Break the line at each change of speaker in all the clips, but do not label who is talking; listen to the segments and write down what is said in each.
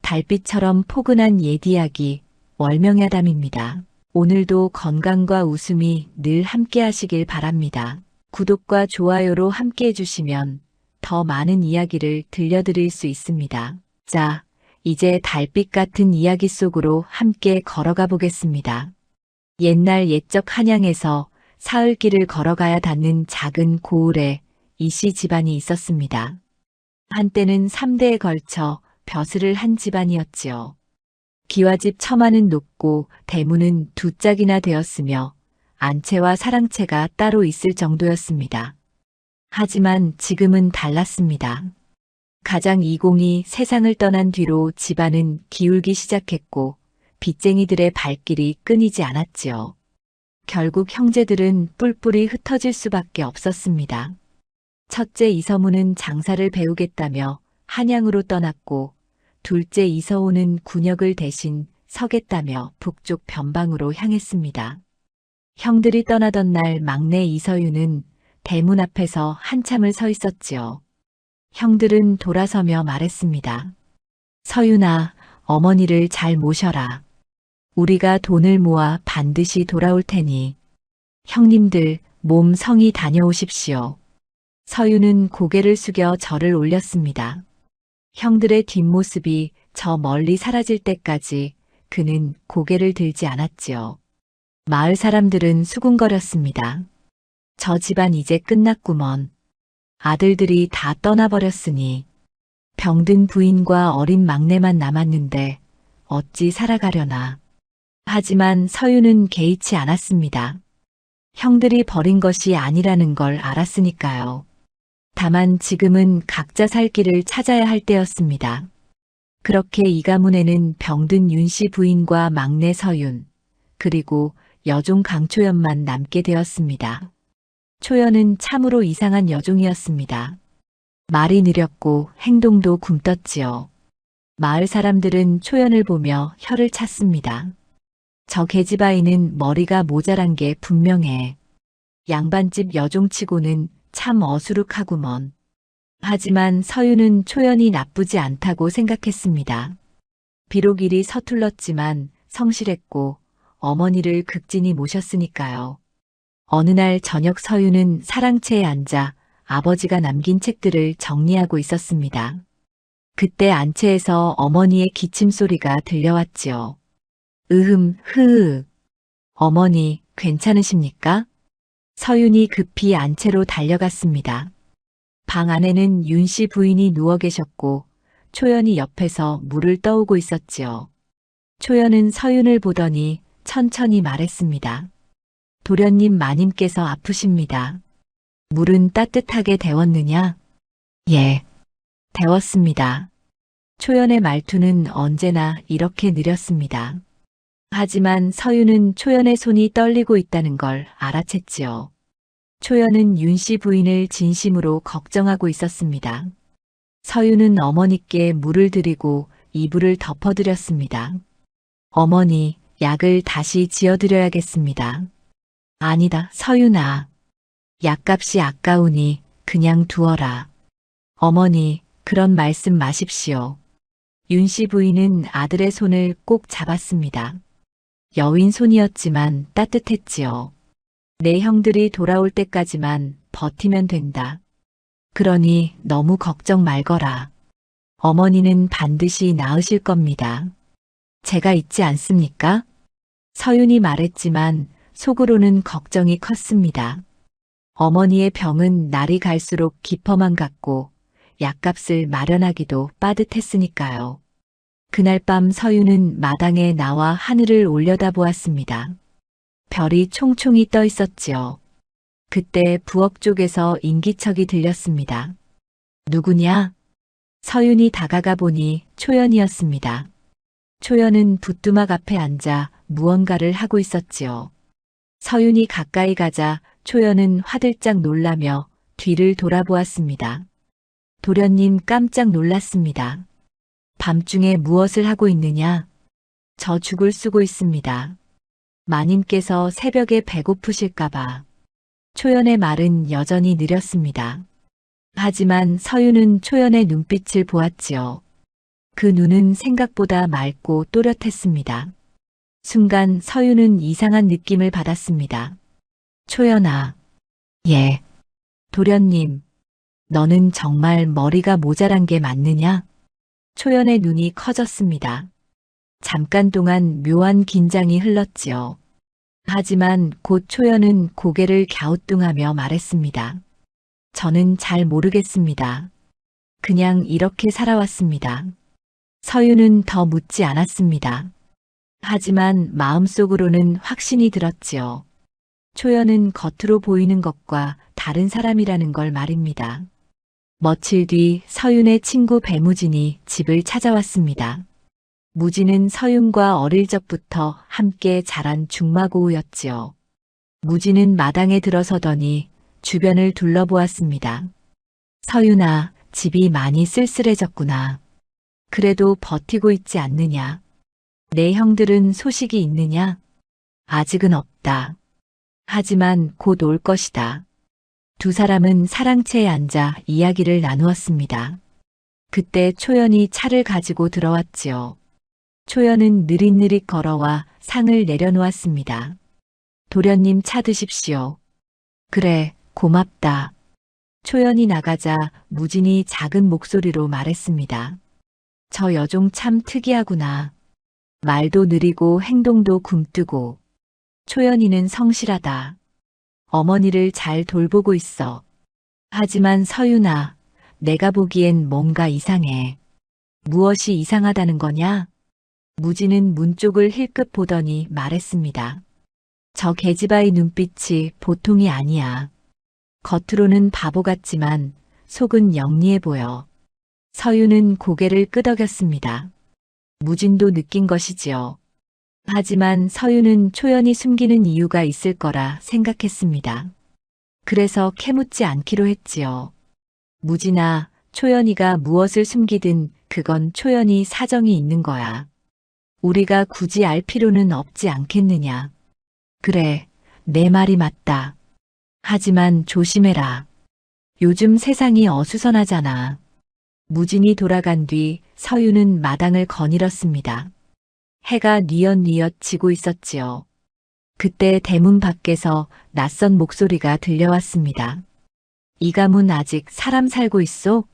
달빛처럼 포근한 옛 이야기, 월명야담입니다. 오늘도 건강과 웃음이 늘 함께 하시길 바랍니다. 구독과 좋아요로 함께 해주시면 더 많은 이야기를 들려드릴 수 있습니다. 자, 이제 달빛 같은 이야기 속으로 함께 걸어가 보겠습니다. 옛날 옛적 한양에서 사흘길을 걸어가야 닿는 작은 고을에 이씨 집안이 있었습니다. 한때는 3대에 걸쳐 벼슬을 한 집안이었지요. 기와집 처마는 높고 대문은 두 짝이나 되었으며 안채와 사랑채가 따로 있을 정도였습니다. 하지만 지금은 달랐습니다. 가장 이공이 세상을 떠난 뒤로 집안은 기울기 시작했고 빚쟁이들의 발길이 끊이지 않았지요. 결국 형제들은 뿔뿔이 흩어질 수밖에 없었습니다. 첫째 이서무는 장사를 배우겠다며 한양으로 떠났고 둘째 이서호는 군역을 대신 서겠다며 북쪽 변방으로 향했습니다. 형들이 떠나던 날 막내 이서유는 대문 앞에서 한참을 서 있었지요. 형들은 돌아서며 말했습니다. 서윤아, 어머니를 잘 모셔라. 우리가 돈을 모아 반드시 돌아올 테니 형님들 몸 성히 다녀오십시오. 서윤은 고개를 숙여 절을 올렸습니다. 형들의 뒷모습이 저 멀리 사라질 때까지 그는 고개를 들지 않았지요. 마을 사람들은 수군거렸습니다. 저 집안 이제 끝났구먼. 아들들이 다 떠나버렸으니 병든 부인과 어린 막내만 남았는데 어찌 살아가려나. 하지만 서윤은 개의치 않았습니다. 형들이 버린 것이 아니라는 걸 알았으니까요. 다만 지금은 각자 살 길을 찾아야 할 때였습니다. 그렇게 이 가문에는 병든 윤씨 부인과 막내 서윤, 그리고 여종 강초연만 남게 되었습니다. 초연은 참으로 이상한 여종이었습니다. 말이 느렸고 행동도 굼떴지요. 마을 사람들은 초연을 보며 혀를 찼습니다. 저 계집아이는 머리가 모자란 게 분명해. 양반집 여종치고는 참 어수룩하구먼. 하지만 서윤은 초연이 나쁘지 않다고 생각했습니다. 비록 일이 서툴렀지만 성실했고 어머니를 극진히 모셨으니까요. 어느 날 저녁 서윤은 사랑채에 앉아 아버지가 남긴 책들을 정리하고 있었습니다. 그때 안채에서 어머니의 기침소리가 들려왔지요. 흐으. 어머니, 괜찮으십니까? 서윤이 급히 안채로 달려갔습니다. 방 안에는 윤씨 부인이 누워 계셨고 초연이 옆에서 물을 떠오고 있었지요. 초연은 서윤을 보더니 천천히 말했습니다. 도련님 마님께서 아프십니다. 물은 따뜻하게 데웠느냐? 예, 데웠습니다. 초연의 말투는 언제나 이렇게 느렸습니다. 하지만 서윤은 초연의 손이 떨리고 있다는 걸 알아챘지요. 초연은 윤씨 부인을 진심으로 걱정하고 있었습니다. 서윤은 어머니께 물을 드리고 이불을 덮어드렸습니다. 어머니, 약을 다시 지어드려야겠습니다. 아니다, 서윤아. 약값이 아까우니 그냥 두어라. 어머니, 그런 말씀 마십시오. 윤씨 부인은 아들의 손을 꼭 잡았습니다. 여윈 손이었지만 따뜻했지요. 내 형들이 돌아올 때까지만 버티면 된다. 그러니 너무 걱정 말거라. 어머니는 반드시 나으실 겁니다. 제가 있지 않습니까? 서윤이 말했지만 속으로는 걱정이 컸습니다. 어머니의 병은 날이 갈수록 깊어만 갔고 약값을 마련하기도 빠듯했으니까요. 그날 밤 서윤은 마당에 나와 하늘을 올려다보았습니다. 별이 총총히 떠 있었지요. 그때 부엌 쪽에서 인기척이 들렸습니다. 누구냐? 서윤이 다가가 보니 초연이었습니다. 초연은 부뚜막 앞에 앉아 무언가를 하고 있었지요. 서윤이 가까이 가자 초연은 화들짝 놀라며 뒤를 돌아보았습니다. 도련님 깜짝 놀랐습니다. 밤중에 무엇을 하고 있느냐? 저 죽을 쓰고 있습니다. 마님께서 새벽에 배고프실까봐. 초연의 말은 여전히 느렸습니다. 하지만 서윤은 초연의 눈빛을 보았지요. 그 눈은 생각보다 맑고 또렷했습니다. 순간 서유는 이상한 느낌을 받았습니다. 초연아. 예. 도련님, 너는 정말 머리가 모자란 게 맞느냐? 초연의 눈이 커졌습니다. 잠깐 동안 묘한 긴장이 흘렀지요. 하지만 곧 초연은 고개를 갸우뚱하며 말했습니다. 저는 잘 모르겠습니다. 그냥 이렇게 살아왔습니다. 서유는 더 묻지 않았습니다. 하지만 마음속으로는 확신이 들었지요. 초연은 겉으로 보이는 것과 다른 사람이라는 걸 말입니다. 며칠 뒤 서윤의 친구 배무진이 집을 찾아왔습니다. 무진은 서윤과 어릴 적부터 함께 자란 중마고우였지요. 무진은 마당에 들어서더니 주변을 둘러보았습니다. 서윤아, 집이 많이 쓸쓸해졌구나. 그래도 버티고 있지 않느냐? 내 형들은 소식이 있느냐? 아직은 없다. 하지만 곧 올 것이다. 두 사람은 사랑채에 앉아 이야기를 나누었습니다. 그때 초연이 차를 가지고 들어왔지요. 초연은 느릿느릿 걸어와 상을 내려놓았습니다. 도련님 차 드십시오. 그래, 고맙다. 초연이 나가자 무진이 작은 목소리로 말했습니다. 저 여종 참 특이하구나. 말도 느리고 행동도 굼뜨고. 초연이는 성실하다. 어머니를 잘 돌보고 있어. 하지만 서윤아, 내가 보기엔 뭔가 이상해. 무엇이 이상하다는 거냐? 무진은 문 쪽을 힐끗 보더니 말했습니다. 저 계집아이 눈빛이 보통이 아니야. 겉으로는 바보 같지만 속은 영리해 보여. 서윤은 고개를 끄덕였습니다. 무진도 느낀 것이지요. 하지만 서윤은 초연이 숨기는 이유가 있을 거라 생각했습니다. 그래서 캐묻지 않기로 했지요. 무진아, 초연이가 무엇을 숨기든 그건 초연이 사정이 있는 거야. 우리가 굳이 알 필요는 없지 않겠느냐. 그래, 내 말이 맞다. 하지만 조심해라. 요즘 세상이 어수선하잖아. 무진이 돌아간 뒤 서윤은 마당을 거닐었습니다. 해가 뉘엿뉘엿 지고 있었지요. 그때 대문 밖에서 낯선 목소리가 들려왔습니다. 이 가문 아직 사람 살고 있소?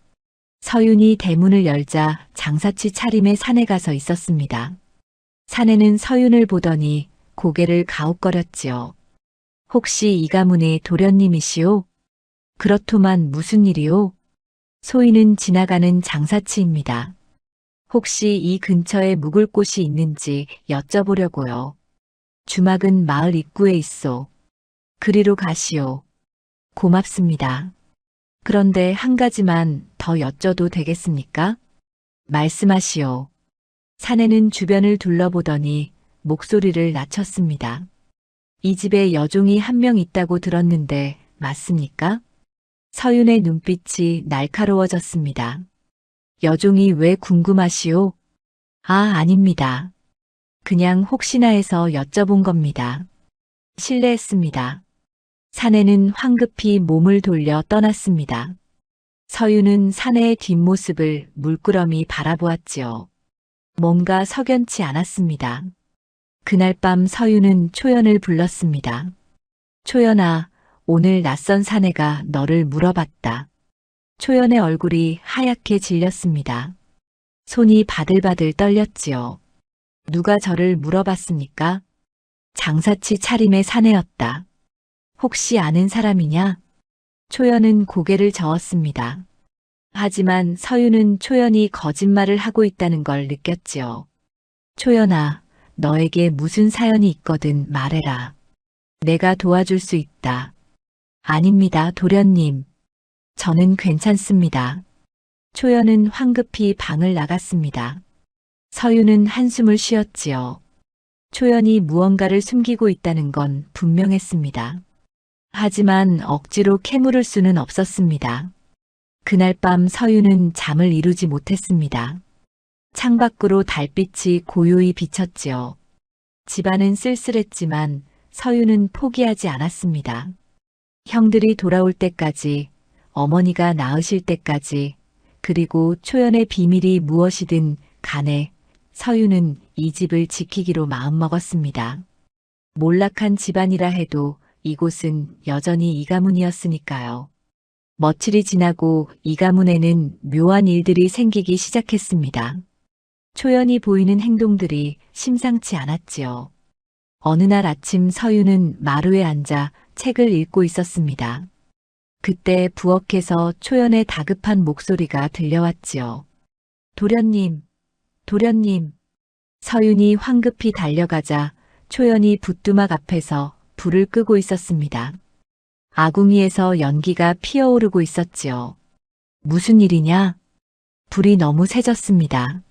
서윤이 대문을 열자 장사치 차림의 사내 가서 있었습니다. 사내는 서윤을 보더니 고개를 가웃거렸지요. 혹시 이 가문의 도련님이시오? 그렇더만 무슨 일이오? 소인은 지나가는 장사치입니다. 혹시 이 근처에 묵을 곳이 있는지 여쭤보려고요. 주막은 마을 입구에 있소. 그리로 가시오. 고맙습니다. 그런데 한 가지만 더 여쭤도 되겠습니까? 말씀하시오. 사내는 주변을 둘러보더니 목소리를 낮췄습니다. 이 집에 여종이 한 명 있다고 들었는데 맞습니까? 서윤의 눈빛이 날카로워졌습니다. 여종이 왜 궁금하시오? 아, 아닙니다. 그냥 혹시나 해서 여쭤본 겁니다. 실례했습니다. 사내는 황급히 몸을 돌려 떠났습니다. 서윤은 사내의 뒷모습을 물끄러미 바라보았지요. 뭔가 석연치 않았습니다. 그날 밤 서윤은 초연을 불렀습니다. 초연아, 오늘 낯선 사내가 너를 물어봤다. 초연의 얼굴이 하얗게 질렸습니다. 손이 바들바들 떨렸지요. 누가 저를 물어봤습니까? 장사치 차림의 사내였다. 혹시 아는 사람이냐? 초연은 고개를 저었습니다. 하지만 서윤은 초연이 거짓말을 하고 있다는 걸 느꼈지요. 초연아, 너에게 무슨 사연이 있거든 말해라. 내가 도와줄 수 있다. 아닙니다, 도련님. 저는 괜찮습니다. 초연은 황급히 방을 나갔습니다. 서윤은 한숨을 쉬었지요. 초연이 무언가를 숨기고 있다는 건 분명했습니다. 하지만 억지로 캐물을 수는 없었습니다. 그날 밤 서윤은 잠을 이루지 못했습니다. 창밖으로 달빛이 고요히 비쳤지요. 집안은 쓸쓸했지만 서윤은 포기하지 않았습니다. 형들이 돌아올 때까지, 어머니가 나으실 때까지, 그리고 초연의 비밀이 무엇이든 간에 서유는 이 집을 지키기로 마음먹었습니다. 몰락한 집안이라 해도 이곳은 여전히 이 가문이었으니까요. 며칠이 지나고 이 가문에는 묘한 일들이 생기기 시작했습니다. 초연히 보이는 행동들이 심상치 않았지요. 어느 날 아침 서유는 마루에 앉아 책을 읽고 있었습니다. 그때 부엌에서 초연의 다급한 목소리가 들려왔지요. 도련님, 도련님. 서윤이 황급히 달려가자 초연이 붓두막 앞에서 불을 끄고 있었습니다. 아궁이에서 연기가 피어오르고 있었지요. 무슨 일이냐? 불이 너무 세졌습니다.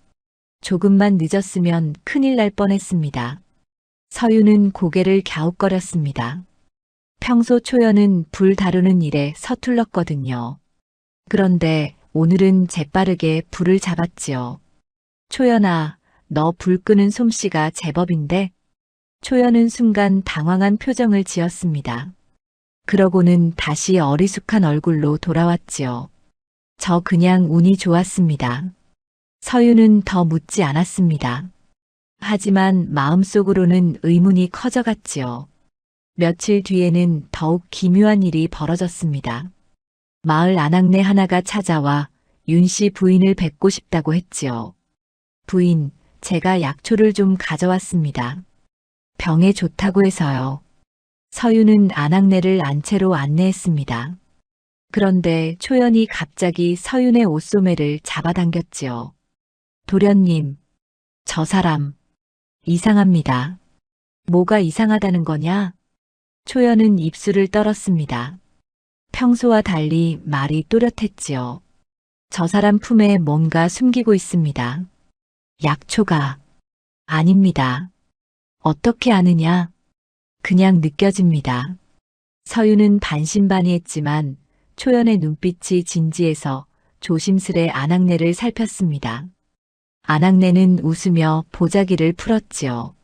조금만 늦었으면 큰일 날 뻔했습니다. 서윤은 고개를 갸웃거렸습니다. 평소 초연은 불 다루는 일에 서툴렀거든요. 그런데 오늘은 재빠르게 불을 잡았지요. 초연아, 너 불 끄는 솜씨가 제법인데? 초연은 순간 당황한 표정을 지었습니다. 그러고는 다시 어리숙한 얼굴로 돌아왔지요. 저 그냥 운이 좋았습니다. 서유는 더 묻지 않았습니다. 하지만 마음속으로는 의문이 커져갔지요. 며칠 뒤에는 더욱 기묘한 일이 벌어졌습니다. 마을 아낙네 하나가 찾아와 윤 씨 부인을 뵙고 싶다고 했지요. 부인, 제가 약초를 좀 가져왔습니다. 병에 좋다고 해서요. 서유는 아낙네를 안채로 안내했습니다. 그런데 초연이 갑자기 서윤의 옷소매를 잡아당겼지요. 도련님, 저 사람 이상합니다. 뭐가 이상하다는 거냐? 초연은 입술을 떨었습니다. 평소와 달리 말이 또렷했지요. 저 사람 품에 뭔가 숨기고 있습니다. 약초가 아닙니다. 어떻게 아느냐? 그냥 느껴집니다. 서유는 반신반의했지만 초연의 눈빛이 진지해서 조심스레 아낙네를 살폈습니다. 아낙네는 웃으며 보자기를 풀었지요.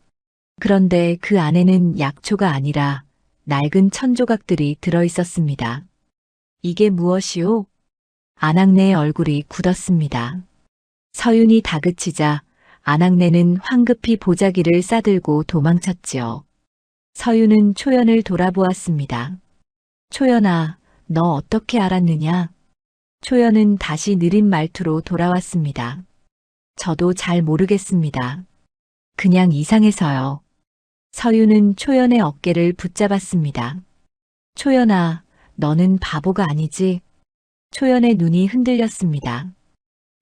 그런데 그 안에는 약초가 아니라 낡은 천조각들이 들어있었습니다. 이게 무엇이오? 아낙네의 얼굴이 굳었습니다. 서윤이 다그치자 아낙네는 황급히 보자기를 싸들고 도망쳤지요. 서윤은 초연을 돌아보았습니다. 초연아, 너 어떻게 알았느냐? 초연은 다시 느린 말투로 돌아왔습니다. 저도 잘 모르겠습니다. 그냥 이상해서요. 서윤은 초연의 어깨를 붙잡았습니다. 초연아, 너는 바보가 아니지? 초연의 눈이 흔들렸습니다.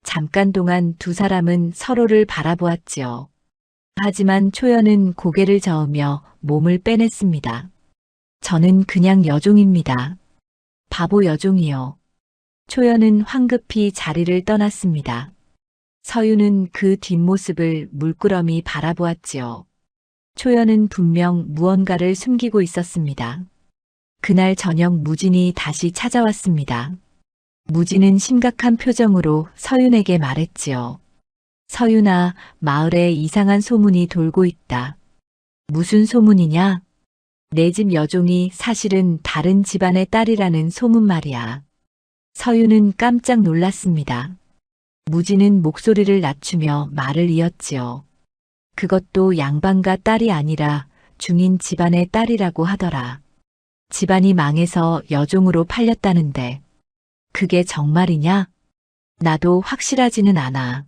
잠깐 동안 두 사람은 서로를 바라보았지요. 하지만 초연은 고개를 저으며 몸을 빼냈습니다. 저는 그냥 여종입니다. 바보 여종이요. 초연은 황급히 자리를 떠났습니다. 서유는 그 뒷모습을 물끄러미 바라보았지요. 초연은 분명 무언가를 숨기고 있었습니다. 그날 저녁 무진이 다시 찾아왔습니다. 무진은 심각한 표정으로 서윤에게 말했지요. 서윤아, 마을에 이상한 소문이 돌고 있다. 무슨 소문이냐? 내 집 여종이 사실은 다른 집안의 딸이라는 소문 말이야. 서윤은 깜짝 놀랐습니다. 무진은 목소리를 낮추며 말을 이었지요. 그것도 양반가 딸이 아니라 중인 집안의 딸이라고 하더라. 집안이 망해서 여종으로 팔렸다는데 그게 정말이냐? 나도 확실하지는 않아.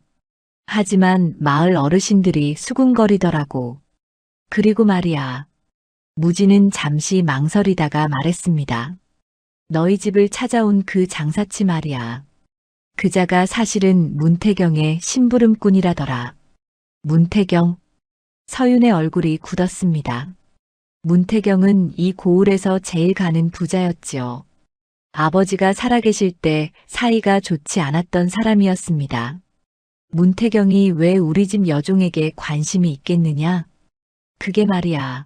하지만 마을 어르신들이 수군거리더라고. 그리고 말이야. 무진은 잠시 망설이다가 말했습니다. 너희 집을 찾아온 그 장사치 말이야. 그자가 사실은 문태경의 심부름꾼이라더라. 문태경? 서윤의 얼굴이 굳었습니다. 문태경은 이 고을에서 제일 가는 부자였지요. 아버지가 살아계실 때 사이가 좋지 않았던 사람이었습니다. 문태경이 왜 우리 집 여종에게 관심이 있겠느냐? 그게 말이야.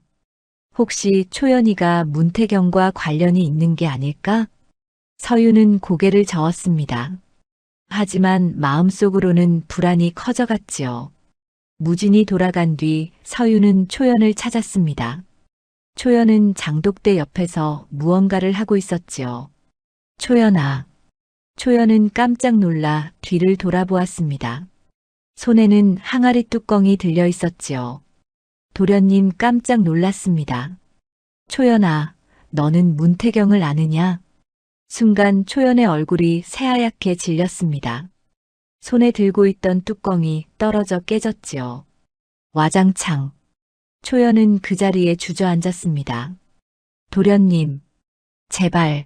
혹시 초연이가 문태경과 관련이 있는 게 아닐까? 서윤은 고개를 저었습니다. 하지만 마음속으로는 불안이 커져갔지요. 무진이 돌아간 뒤 서윤은 초연을 찾았습니다. 초연은 장독대 옆에서 무언가를 하고 있었지요. 초연아. 초연은 깜짝 놀라 뒤를 돌아보았습니다. 손에는 항아리 뚜껑이 들려 있었지요. 도련님 깜짝 놀랐습니다. 초연아, 너는 문태경을 아느냐? 순간 초연의 얼굴이 새하얗게 질렸습니다. 손에 들고 있던 뚜껑이 떨어져 깨졌지요. 와장창. 초연은 그 자리에 주저앉았습니다. 도련님, 제발.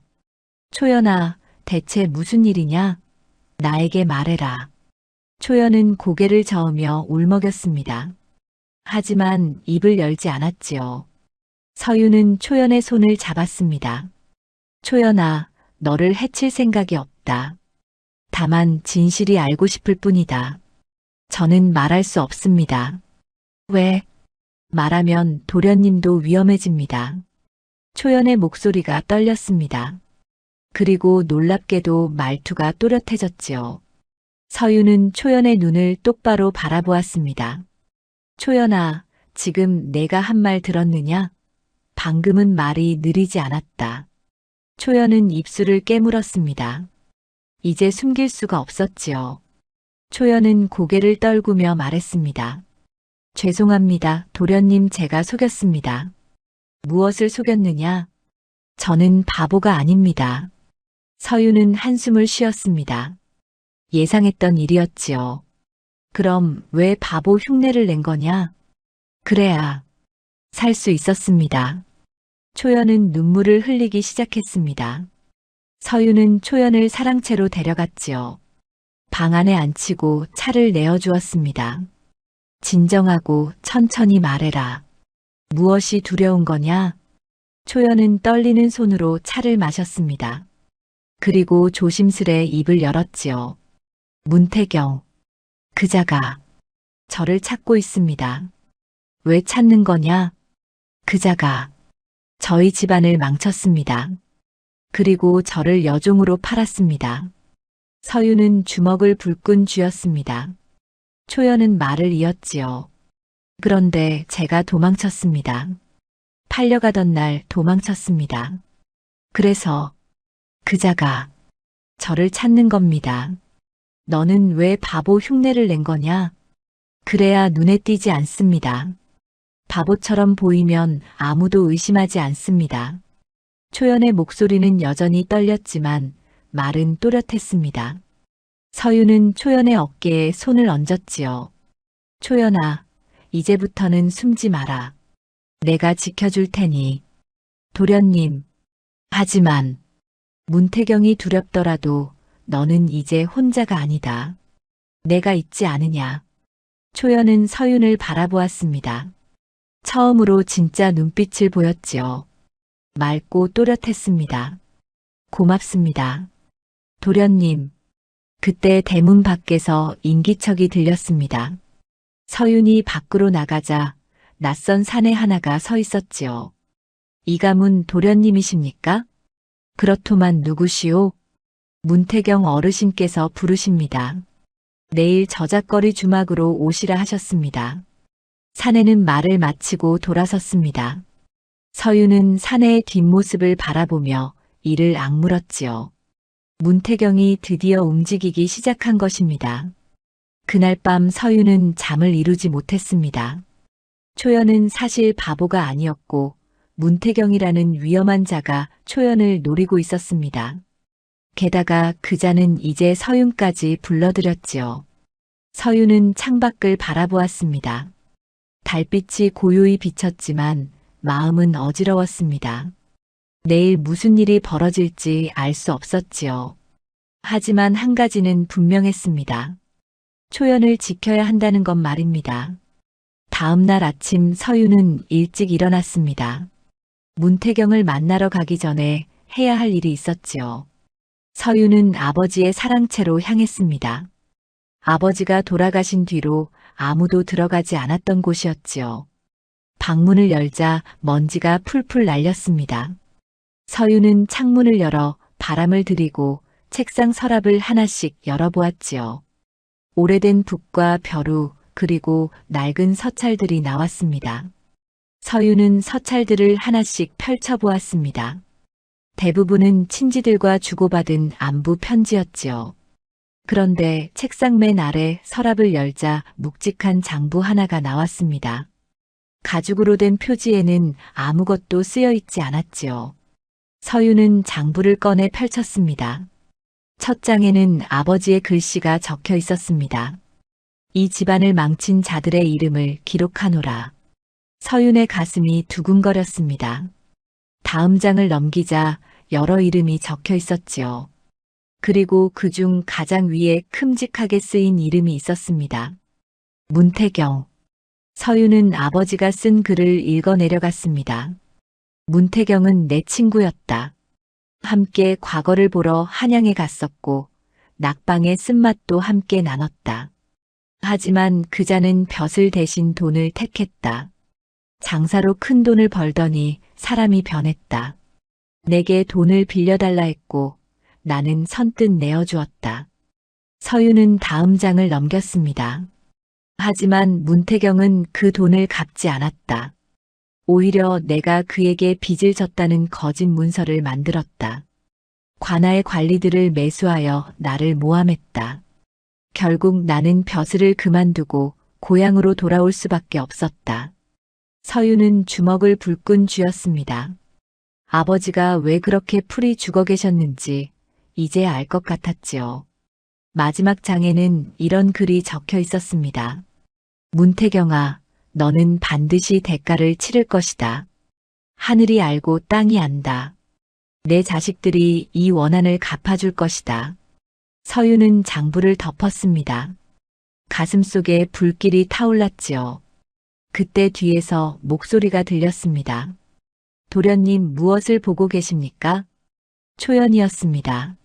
초연아, 대체 무슨 일이냐? 나에게 말해라. 초연은 고개를 저으며 울먹였습니다. 하지만 입을 열지 않았지요. 서유는 초연의 손을 잡았습니다. 초연아, 너를 해칠 생각이 없다. 다만 진실이 알고 싶을 뿐이다. 저는 말할 수 없습니다. 왜? 말하면 도련님도 위험해집니다. 초연의 목소리가 떨렸습니다. 그리고 놀랍게도 말투가 또렷해졌지요. 서유는 초연의 눈을 똑바로 바라보았습니다. 초연아, 지금 내가 한 말 들었느냐? 방금은 말이 느리지 않았다. 초연은 입술을 깨물었습니다. 이제 숨길 수가 없었지요. 초연은 고개를 떨구며 말했습니다. 죄송합니다. 도련님, 제가 속였습니다. 무엇을 속였느냐? 저는 바보가 아닙니다. 서유는 한숨을 쉬었습니다. 예상했던 일이었지요. 그럼 왜 바보 흉내를 낸 거냐? 그래야 살 수 있었습니다. 초연은 눈물을 흘리기 시작했습니다. 서유는 초연을 사랑채로 데려갔지요. 방 안에 앉히고 차를 내어주었습니다. 진정하고 천천히 말해라. 무엇이 두려운 거냐? 초연은 떨리는 손으로 차를 마셨습니다. 그리고 조심스레 입을 열었지요. 문태경. 그자가 저를 찾고 있습니다. 왜 찾는 거냐? 그자가 저희 집안을 망쳤습니다. 그리고 저를 여종으로 팔았습니다. 서유는 주먹을 불끈 쥐었습니다. 초연은 말을 이었지요. 그런데 제가 도망쳤습니다. 팔려가던 날 도망쳤습니다. 그래서 그자가 저를 찾는 겁니다. 너는 왜 바보 흉내를 낸 거냐? 그래야 눈에 띄지 않습니다. 바보처럼 보이면 아무도 의심하지 않습니다. 초연의 목소리는 여전히 떨렸지만 말은 또렷했습니다. 서유는 초연의 어깨에 손을 얹었지요. 초연아, 이제부터는 숨지 마라. 내가 지켜줄 테니. 도련님. 하지만 문태경이 두렵더라도 너는 이제 혼자가 아니다. 내가 있지 않으냐. 초연은 서윤을 바라보았습니다. 처음으로 진짜 눈빛을 보였지요. 맑고 또렷했습니다. 고맙습니다. 도련님. 그때 대문 밖에서 인기척이 들렸습니다. 서윤이 밖으로 나가자 낯선 사내 하나가 서 있었지요. 이 가문 도련님이십니까? 그렇더만 누구시오? 문태경 어르신께서 부르십니다. 내일 저작거리 주막으로 오시라 하셨습니다. 사내는 말을 마치고 돌아섰습니다. 서유는 사내의 뒷모습을 바라보며 이를 악물었지요. 문태경이 드디어 움직이기 시작한 것입니다. 그날 밤 서유는 잠을 이루지 못했습니다. 초연은 사실 바보가 아니었고 문태경이라는 위험한 자가 초연을 노리고 있었습니다. 게다가 그자는 이제 서윤까지 불러들였지요. 서윤은 창밖을 바라보았습니다. 달빛이 고요히 비쳤지만 마음은 어지러웠습니다. 내일 무슨 일이 벌어질지 알 수 없었지요. 하지만 한 가지는 분명했습니다. 초연을 지켜야 한다는 것 말입니다. 다음 날 아침 서유는 일찍 일어났습니다. 문태경을 만나러 가기 전에 해야 할 일이 있었지요. 서유는 아버지의 사랑채로 향했습니다. 아버지가 돌아가신 뒤로 아무도 들어가지 않았던 곳이었지요. 방문을 열자 먼지가 풀풀 날렸습니다. 서유는 창문을 열어 바람을 들이고 책상 서랍을 하나씩 열어보았지요. 오래된 북과 벼루 그리고 낡은 서찰들이 나왔습니다. 서유는 서찰들을 하나씩 펼쳐보았습니다. 대부분은 친지들과 주고받은 안부 편지였지요. 그런데 책상 맨 아래 서랍을 열자 묵직한 장부 하나가 나왔습니다. 가죽으로 된 표지에는 아무것도 쓰여 있지 않았지요. 서유는 장부를 꺼내 펼쳤습니다. 첫 장에는 아버지의 글씨가 적혀 있었습니다. 이 집안을 망친 자들의 이름을 기록하노라. 서윤의 가슴이 두근거렸습니다. 다음 장을 넘기자 여러 이름이 적혀 있었지요. 그리고 그중 가장 위에 큼직하게 쓰인 이름이 있었습니다. 문태경. 서윤은 아버지가 쓴 글을 읽어 내려갔습니다. 문태경은 내 친구였다. 함께 과거를 보러 한양에 갔었고 낙방의 쓴맛도 함께 나눴다. 하지만 그자는 벼슬 대신 돈을 택했다. 장사로 큰 돈을 벌더니 사람이 변했다. 내게 돈을 빌려달라 했고 나는 선뜻 내어주었다. 서유는 다음 장을 넘겼습니다. 하지만 문태경은 그 돈을 갚지 않았다. 오히려 내가 그에게 빚을 졌다는 거짓 문서를 만들었다. 관아의 관리들을 매수하여 나를 모함했다. 결국 나는 벼슬을 그만두고 고향으로 돌아올 수밖에 없었다. 서유는 주먹을 불끈 쥐었습니다. 아버지가 왜 그렇게 풀이 죽어 계셨는지 이제 알 것 같았지요. 마지막 장에는 이런 글이 적혀 있었습니다. 문태경아, 너는 반드시 대가를 치를 것이다. 하늘이 알고 땅이 안다. 내 자식들이 이 원한을 갚아줄 것이다. 서유는 장부를 덮었습니다. 가슴속에 불길이 타올랐지요. 그때 뒤에서 목소리가 들렸습니다. 도련님 무엇을 보고 계십니까? 초연이었습니다.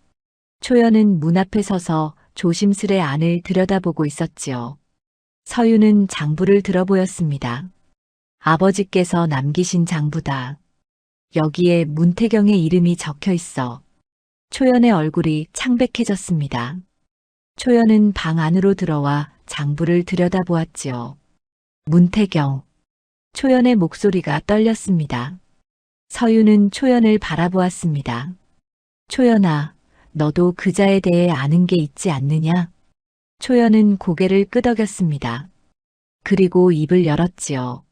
초연은 문 앞에 서서 조심스레 안을 들여다보고 있었지요. 서유는 장부를 들어보였습니다. 아버지께서 남기신 장부다. 여기에 문태경의 이름이 적혀 있어. 초연의 얼굴이 창백해졌습니다. 초연은 방 안으로 들어와 장부를 들여다보았지요. 문태경. 초연의 목소리가 떨렸습니다. 서유는 초연을 바라보았습니다. 초연아, 너도 그자에 대해 아는 게 있지 않느냐? 초연은 고개를 끄덕였습니다. 그리고 입을 열었지요.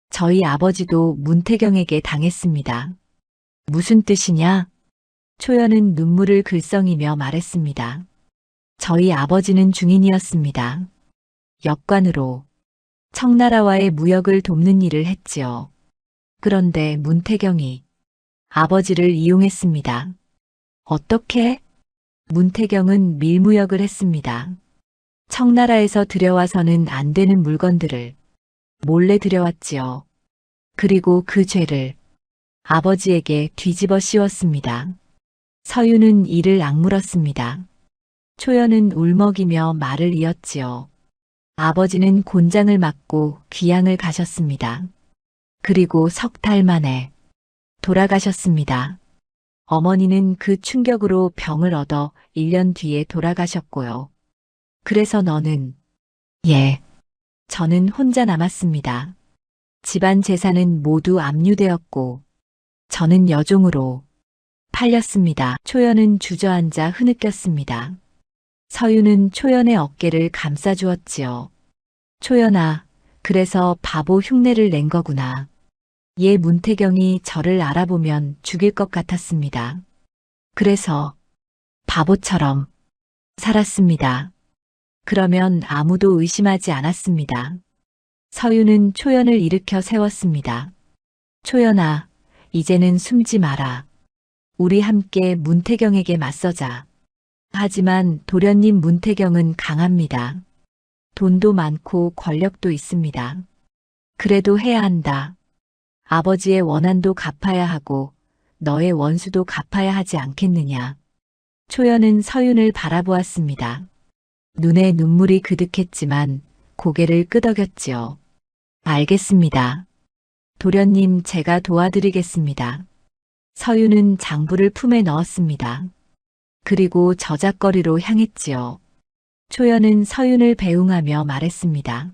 저희 아버지도 문태경에게 당했습니다. 무슨 뜻이냐? 초연은 눈물을 글썽이며 말했습니다. 저희 아버지는 중인이었습니다. 역관으로 청나라와의 무역을 돕는 일을 했지요. 그런데 문태경이 아버지를 이용했습니다. 어떻게? 문태경은 밀무역을 했습니다. 청나라에서 들여와서는 안 되는 물건들을 몰래 들여왔지요. 그리고 그 죄를 아버지에게 뒤집어 씌웠습니다. 서유는 이를 악물었습니다. 초연은 울먹이며 말을 이었지요. 아버지는 곤장을 맞고 귀양을 가셨습니다. 그리고 석 달 만에 돌아가셨습니다. 어머니는 그 충격으로 병을 얻어 1년 뒤에 돌아가셨고요. 그래서 너는, 예, 저는 혼자 남았습니다. 집안 재산은 모두 압류되었고, 저는 여종으로 팔렸습니다. 초연은 주저앉아 흐느꼈습니다. 서유는 초연의 어깨를 감싸주었지요. 초연아, 그래서 바보 흉내를 낸 거구나. 얘 문태경이 저를 알아보면 죽일 것 같았습니다. 그래서 바보처럼 살았습니다. 그러면 아무도 의심하지 않았습니다. 서유는 초연을 일으켜 세웠습니다. 초연아, 이제는 숨지 마라. 우리 함께 문태경에게 맞서자. 하지만 도련님 문태경은 강합니다. 돈도 많고 권력도 있습니다. 그래도 해야 한다. 아버지의 원한도 갚아야 하고 너의 원수도 갚아야 하지 않겠느냐. 초연은 서윤을 바라보았습니다. 눈에 눈물이 그득했지만 고개를 끄덕였지요. 알겠습니다. 도련님 제가 도와드리겠습니다. 서윤은 장부를 품에 넣었습니다. 그리고 저작거리로 향했지요. 초연은 서윤을 배웅하며 말했습니다.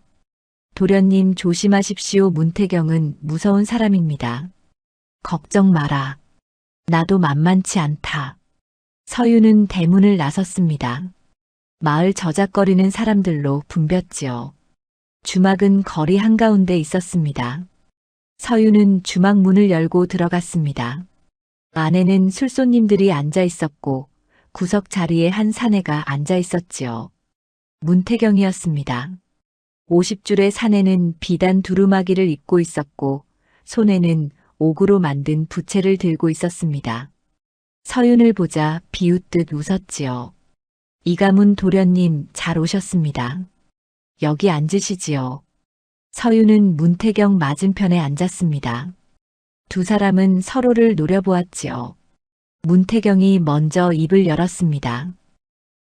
도련님 조심하십시오. 문태경은 무서운 사람입니다. 걱정 마라. 나도 만만치 않다. 서윤은 대문을 나섰습니다. 마을 저작거리는 사람들로 붐볐지요. 주막은 거리 한가운데 있었습니다. 서유는 주막 문을 열고 들어갔습니다. 안에는 술손님들이 앉아 있었고 구석 자리에 한 사내가 앉아 있었지요. 문태경이었습니다. 50줄의 사내는 비단 두루마기를 입고 있었고 손에는 옥으로 만든 부채를 들고 있었습니다. 서윤을 보자 비웃듯 웃었지요. 이가문 도련님 잘 오셨습니다. 여기 앉으시지요. 서윤은 문태경 맞은편에 앉았습니다. 두 사람은 서로를 노려보았지요. 문태경이 먼저 입을 열었습니다.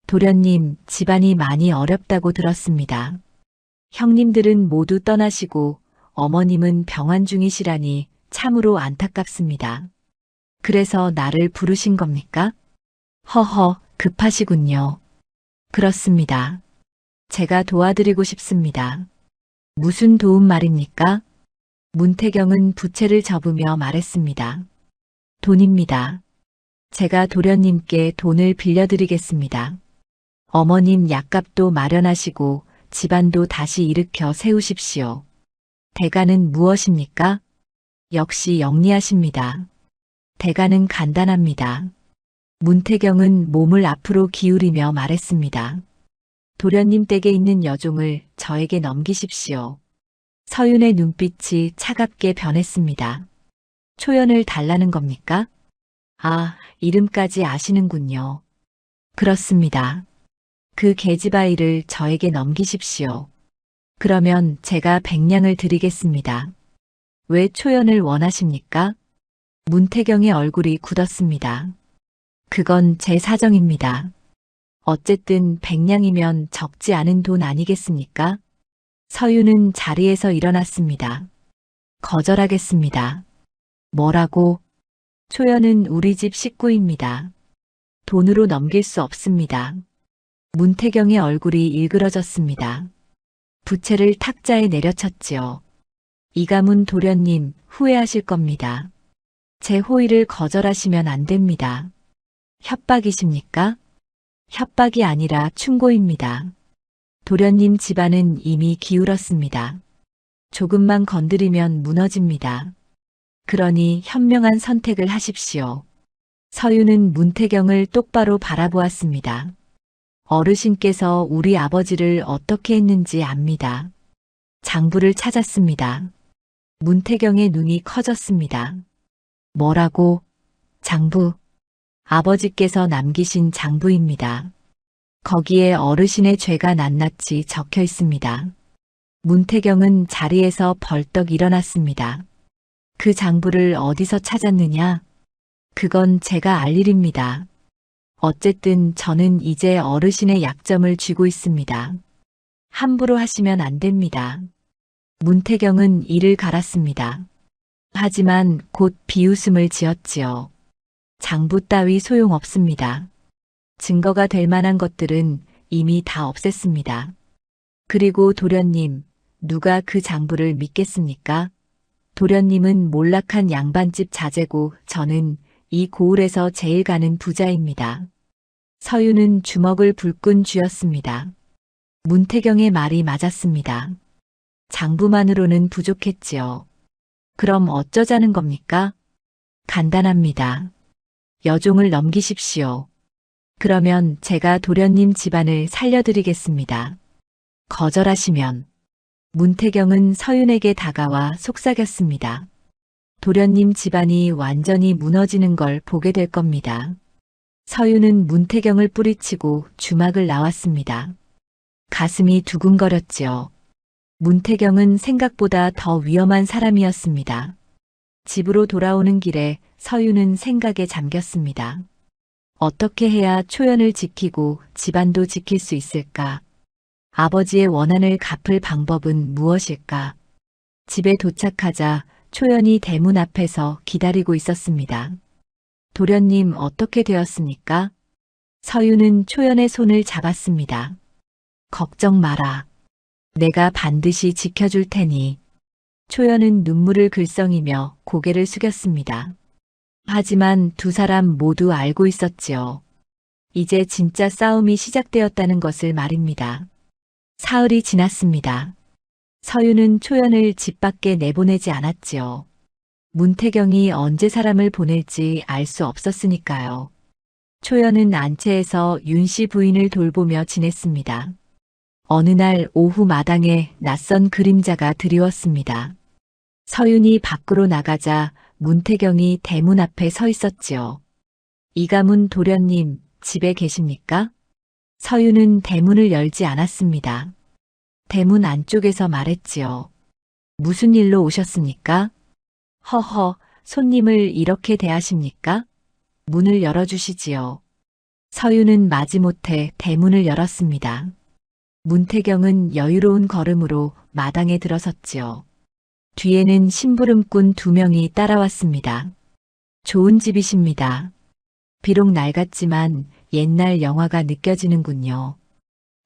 도련님, 집안이 많이 어렵다고 들었습니다. 형님들은 모두 떠나시고 어머님은 병환 중이시라니 참으로 안타깝습니다. 그래서 나를 부르신 겁니까? 허허, 급하시군요. 그렇습니다. 제가 도와드리고 싶습니다. 무슨 도움 말입니까? 문태경은 부채를 접으며 말했습니다. 돈입니다. 제가 도련님께 돈을 빌려드리겠습니다. 어머님 약값도 마련하시고 집안도 다시 일으켜 세우십시오. 대가는 무엇입니까? 역시 영리하십니다. 대가는 간단합니다. 문태경은 몸을 앞으로 기울이며 말했습니다. 도련님 댁에 있는 여종을 저에게 넘기십시오. 서윤의 눈빛이 차갑게 변했습니다. 초연을 달라는 겁니까? 아, 이름까지 아시는군요. 그렇습니다. 그 계집아이를 저에게 넘기십시오. 그러면 제가 100냥을 드리겠습니다. 왜 초연을 원하십니까? 문태경의 얼굴이 굳었습니다. 그건 제 사정입니다. 어쨌든 100냥이면 적지 않은 돈 아니겠습니까? 서윤은 자리에서 일어났습니다. 거절하겠습니다. 뭐라고? 초연은 우리 집 식구입니다. 돈으로 넘길 수 없습니다. 문태경의 얼굴이 일그러졌습니다. 부채를 탁자에 내려쳤지요. 이가문 도련님 후회하실 겁니다. 제 호의를 거절하시면 안 됩니다. 협박이십니까? 협박이 아니라 충고입니다. 도련님 집안은 이미 기울었습니다. 조금만 건드리면 무너집니다. 그러니 현명한 선택을 하십시오. 서윤은 문태경을 똑바로 바라보았습니다. 어르신께서 우리 아버지를 어떻게 했는지 압니다. 장부를 찾았습니다. 문태경의 눈이 커졌습니다. 뭐라고? 장부. 아버지께서 남기신 장부입니다. 거기에 어르신의 죄가 낱낱이 적혀 있습니다. 문태경은 자리에서 벌떡 일어났습니다. 그 장부를 어디서 찾았느냐? 그건 제가 알 일입니다. 어쨌든 저는 이제 어르신의 약점을 쥐고 있습니다. 함부로 하시면 안 됩니다. 문태경은 이를 갈았습니다. 하지만 곧 비웃음을 지었지요. 장부 따위 소용없습니다. 증거가 될 만한 것들은 이미 다 없앴습니다. 그리고 도련님, 누가 그 장부를 믿겠습니까? 도련님은 몰락한 양반집 자제고 저는 이 고을에서 제일 가는 부자입니다. 서윤은 주먹을 불끈 쥐었습니다. 문태경의 말이 맞았습니다. 장부만으로는 부족했지요. 그럼 어쩌자는 겁니까? 간단합니다. 여종을 넘기십시오. 그러면 제가 도련님 집안을 살려드리겠습니다. 거절하시면 문태경은 서윤에게 다가와 속삭였습니다. 도련님 집안이 완전히 무너지는 걸 보게 될 겁니다. 서윤은 문태경을 뿌리치고 주막을 나왔습니다. 가슴이 두근거렸지요. 문태경은 생각보다 더 위험한 사람이었습니다. 집으로 돌아오는 길에 서윤은 생각에 잠겼습니다. 어떻게 해야 초연을 지키고 집안도 지킬 수 있을까? 아버지의 원한을 갚을 방법은 무엇일까? 집에 도착하자 초연이 대문 앞에서 기다리고 있었습니다. 도련님 어떻게 되었습니까? 서윤은 초연의 손을 잡았습니다. 걱정 마라. 내가 반드시 지켜줄 테니. 초연은 눈물을 글썽이며 고개를 숙였습니다. 하지만 두 사람 모두 알고 있었지요. 이제 진짜 싸움이 시작되었다는 것을 말입니다. 사흘이 지났습니다. 서유는 초연을 집 밖에 내보내지 않았지요. 문태경이 언제 사람을 보낼지 알 수 없었으니까요. 초연은 안채에서 윤씨 부인을 돌보며 지냈습니다. 어느 날 오후 마당에 낯선 그림자가 드리웠습니다. 서윤이 밖으로 나가자 문태경이 대문 앞에 서 있었지요. 이가문 도련님, 집에 계십니까? 서윤은 대문을 열지 않았습니다. 대문 안쪽에서 말했지요. 무슨 일로 오셨습니까? 허허, 손님을 이렇게 대하십니까? 문을 열어주시지요. 서윤은 마지못해 대문을 열었습니다. 문태경은 여유로운 걸음으로 마당에 들어섰지요. 뒤에는 심부름꾼 2명이 따라왔습니다. 좋은 집이십니다. 비록 낡았지만 옛날 영화가 느껴지는군요.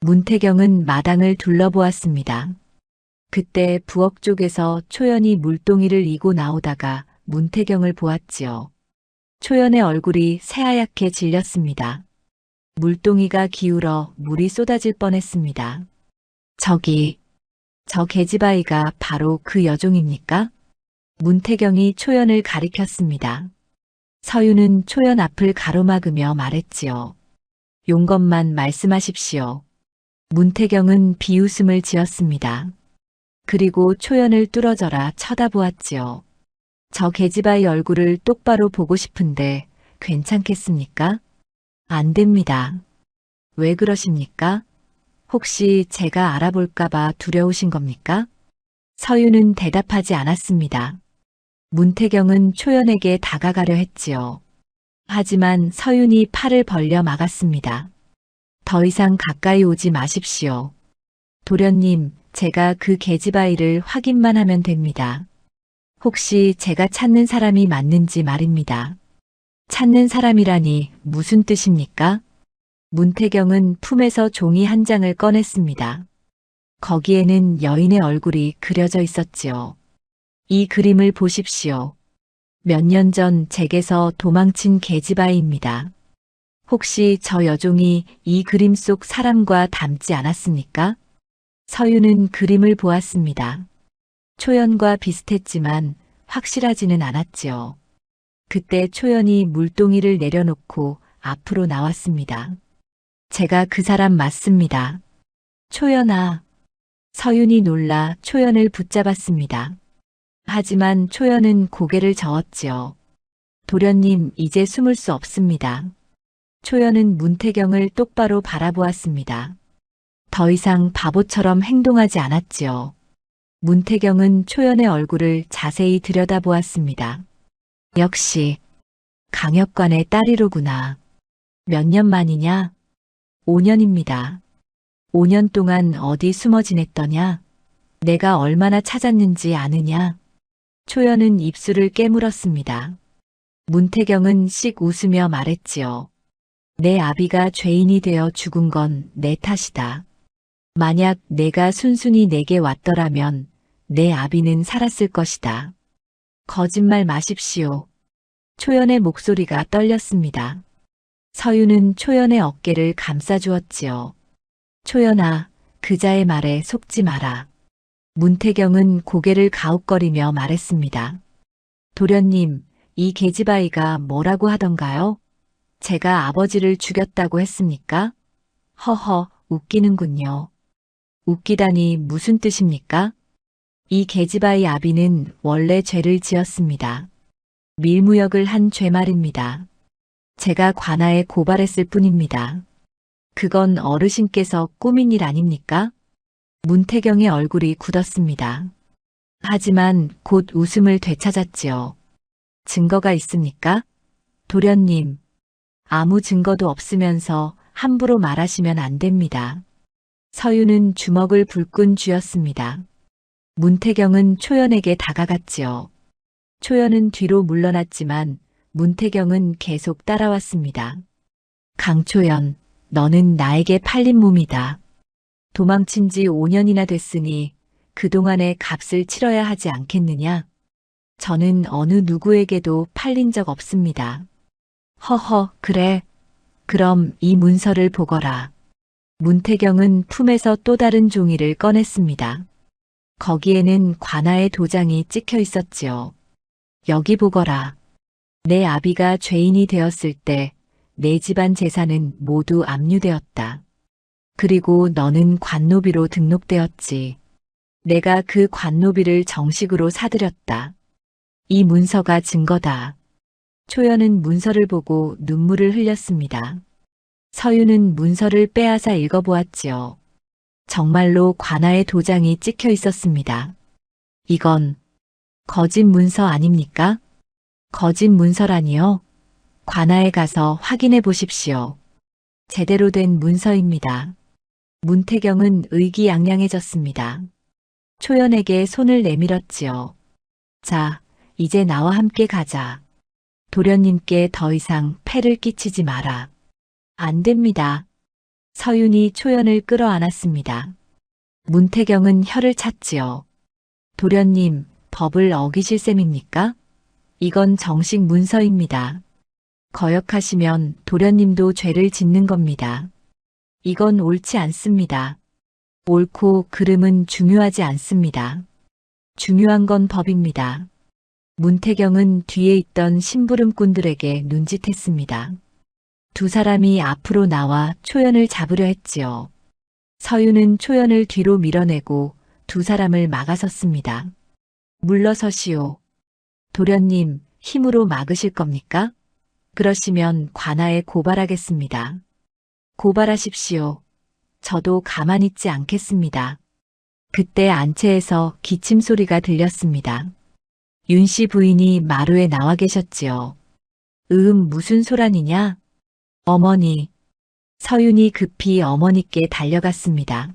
문태경은 마당을 둘러보았습니다. 그때 부엌 쪽에서 초연이 물동이를 이고 나오다가 문태경을 보았지요. 초연의 얼굴이 새하얗게 질렸습니다. 물동이가 기울어 물이 쏟아질 뻔했습니다. 저 계집아이가 바로 그 여종입니까? 문태경이 초연을 가리켰습니다. 서유는 초연 앞을 가로막으며 말했지요. 용건만 말씀하십시오. 문태경은 비웃음을 지었습니다. 그리고 초연을 뚫어져라 쳐다보았지요. 저 계집아이 얼굴을 똑바로 보고 싶은데 괜찮겠습니까? 안 됩니다. 왜 그러십니까? 혹시 제가 알아볼까봐 두려우신 겁니까? 서유는 대답하지 않았습니다. 문태경은 초연에게 다가가려 했지요. 하지만 서윤이 팔을 벌려 막았습니다. 더 이상 가까이 오지 마십시오. 도련님, 제가 그 계집아이를 확인만 하면 됩니다. 혹시 제가 찾는 사람이 맞는지 말입니다. 찾는 사람이라니 무슨 뜻입니까? 문태경은 품에서 종이 한 장을 꺼냈습니다. 거기에는 여인의 얼굴이 그려져 있었지요. 이 그림을 보십시오. 몇 년 전 댁에서 도망친 계집아이입니다. 혹시 저 여종이 이 그림 속 사람과 닮지 않았습니까? 서유는 그림을 보았습니다. 초연과 비슷했지만 확실하지는 않았지요. 그때 초연이 물동이를 내려놓고 앞으로 나왔습니다. 제가 그 사람 맞습니다. 초연아. 서윤이 놀라 초연을 붙잡았습니다. 하지만 초연은 고개를 저었지요. 도련님, 이제 숨을 수 없습니다. 초연은 문태경을 똑바로 바라보았습니다. 더 이상 바보처럼 행동하지 않았지요. 문태경은 초연의 얼굴을 자세히 들여다보았습니다. 역시 강역관의 딸이로구나. 몇 년 만이냐? 5년입니다. 5년 동안 어디 숨어 지냈더냐? 내가 얼마나 찾았는지 아느냐? 초연은 입술을 깨물었습니다. 문태경은 씩 웃으며 말했지요. 내 아비가 죄인이 되어 죽은 건 내 탓이다. 만약 내가 순순히 내게 왔더라면 내 아비는 살았을 것이다. 거짓말 마십시오. 초연의 목소리가 떨렸습니다. 서유는 초연의 어깨를 감싸주었지요. 초연아, 그자의 말에 속지 마라. 문태경은 고개를 가웃거리며 말했습니다. 도련님, 이 계집아이가 뭐라고 하던가요? 제가 아버지를 죽였다고 했습니까? 허허, 웃기는군요. 웃기다니 무슨 뜻입니까? 이 계집아이 아비는 원래 죄를 지었습니다. 밀무역을 한 죄 말입니다. 제가 관아에 고발했을 뿐입니다. 그건 어르신께서 꾸민 일 아닙니까? 문태경의 얼굴이 굳었습니다. 하지만 곧 웃음을 되찾았지요. 증거가 있습니까? 도련님, 아무 증거도 없으면서 함부로 말하시면 안 됩니다. 서유는 주먹을 불끈 쥐었습니다. 문태경은 초연에게 다가갔지요. 초연은 뒤로 물러났지만 문태경은 계속 따라왔습니다. 강초연, 너는 나에게 팔린 몸이다. 도망친 지 5년이나 됐으니 그동안의 값을 치러야 하지 않겠느냐? 저는 어느 누구에게도 팔린 적 없습니다. 허허, 그래. 그럼 이 문서를 보거라. 문태경은 품에서 또 다른 종이를 꺼냈습니다. 거기에는 관아의 도장이 찍혀 있었지요. 여기 보거라. 내 아비가 죄인이 되었을 때 내 집안 재산은 모두 압류되었다. 그리고 너는 관노비로 등록되었지. 내가 그 관노비를 정식으로 사들였다. 이 문서가 증거다. 초연은 문서를 보고 눈물을 흘렸습니다. 서유는 문서를 빼앗아 읽어보았지요. 정말로 관아의 도장이 찍혀 있었습니다. 이건 거짓 문서 아닙니까? 거짓 문서라니요? 관아에 가서 확인해 보십시오. 제대로 된 문서입니다. 문태경은 의기양양해졌습니다. 초연에게 손을 내밀었지요. 자, 이제 나와 함께 가자. 도련님께 더 이상 폐를 끼치지 마라. 안 됩니다. 서윤이 초연을 끌어안았습니다. 문태경은 혀를 찼지요. 도련님, 법을 어기실 셈입니까? 이건 정식 문서입니다. 거역하시면 도련님도 죄를 짓는 겁니다. 이건 옳지 않습니다. 옳고 그름은 중요하지 않습니다. 중요한 건 법입니다. 문태경은 뒤에 있던 심부름꾼들에게 눈짓했습니다. 두 사람이 앞으로 나와 초연을 잡으려 했지요. 서유는 초연을 뒤로 밀어내고 두 사람을 막아섰습니다. 물러서시오. 도련님, 힘으로 막으실 겁니까? 그러시면 관아에 고발하겠습니다. 고발하십시오. 저도 가만히 있지 않겠습니다. 그때 안채에서 기침 소리가 들렸습니다. 윤씨 부인이 마루에 나와 계셨지요. 무슨 소란이냐? 어머니. 서윤이 급히 어머니께 달려갔습니다.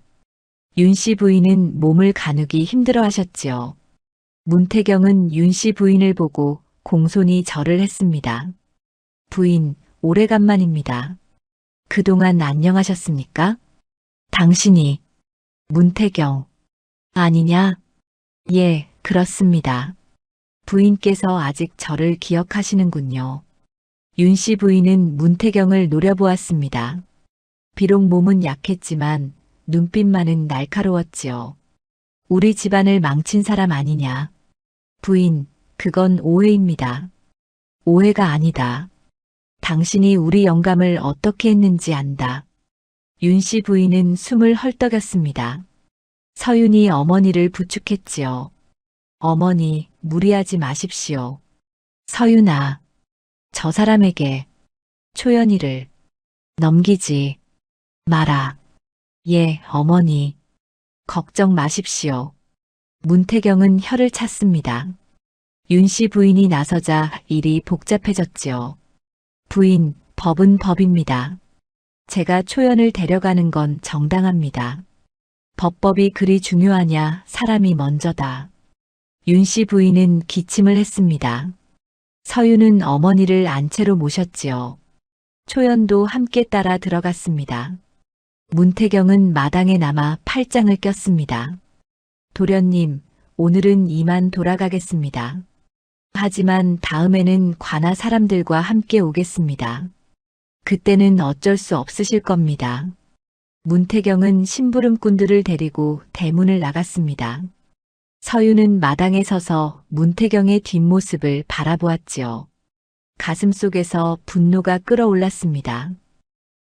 윤씨 부인은 몸을 가누기 힘들어 하셨지요. 문태경은 윤씨 부인을 보고 공손히 절을 했습니다. 부인, 오래간만입니다. 그동안 안녕하셨습니까? 당신이 문태경 아니냐? 예, 그렇습니다. 부인께서 아직 저를 기억하시는군요. 윤씨 부인은 문태경을 노려보았습니다. 비록 몸은 약했지만 눈빛만은 날카로웠지요. 우리 집안을 망친 사람 아니냐? 부인, 그건 오해입니다. 오해가 아니다. 당신이 우리 영감을 어떻게 했는지 안다. 윤씨 부인은 숨을 헐떡였습니다. 서윤이 어머니를 부축했지요. 어머니, 무리하지 마십시오. 서윤아, 저 사람에게 초연이를 넘기지 마라. 예, 어머니. 걱정 마십시오. 문태경은 혀를 찼습니다. 윤씨 부인이 나서자 일이 복잡해졌지요. 부인, 법은 법입니다. 제가 초연을 데려가는 건 정당합니다. 법법이 그리 중요하냐, 사람이 먼저다. 윤씨 부인은 기침을 했습니다. 서유는 어머니를 안채로 모셨지요. 초연도 함께 따라 들어갔습니다. 문태경은 마당에 남아 팔짱을 꼈습니다. 도련님, 오늘은 이만 돌아가겠습니다. 하지만 다음에는 관아 사람들과 함께 오겠습니다. 그때는 어쩔 수 없으실 겁니다. 문태경은 심부름꾼들을 데리고 대문을 나갔습니다. 서유는 마당에 서서 문태경의 뒷모습을 바라보았지요. 가슴속에서 분노가 끓어올랐습니다.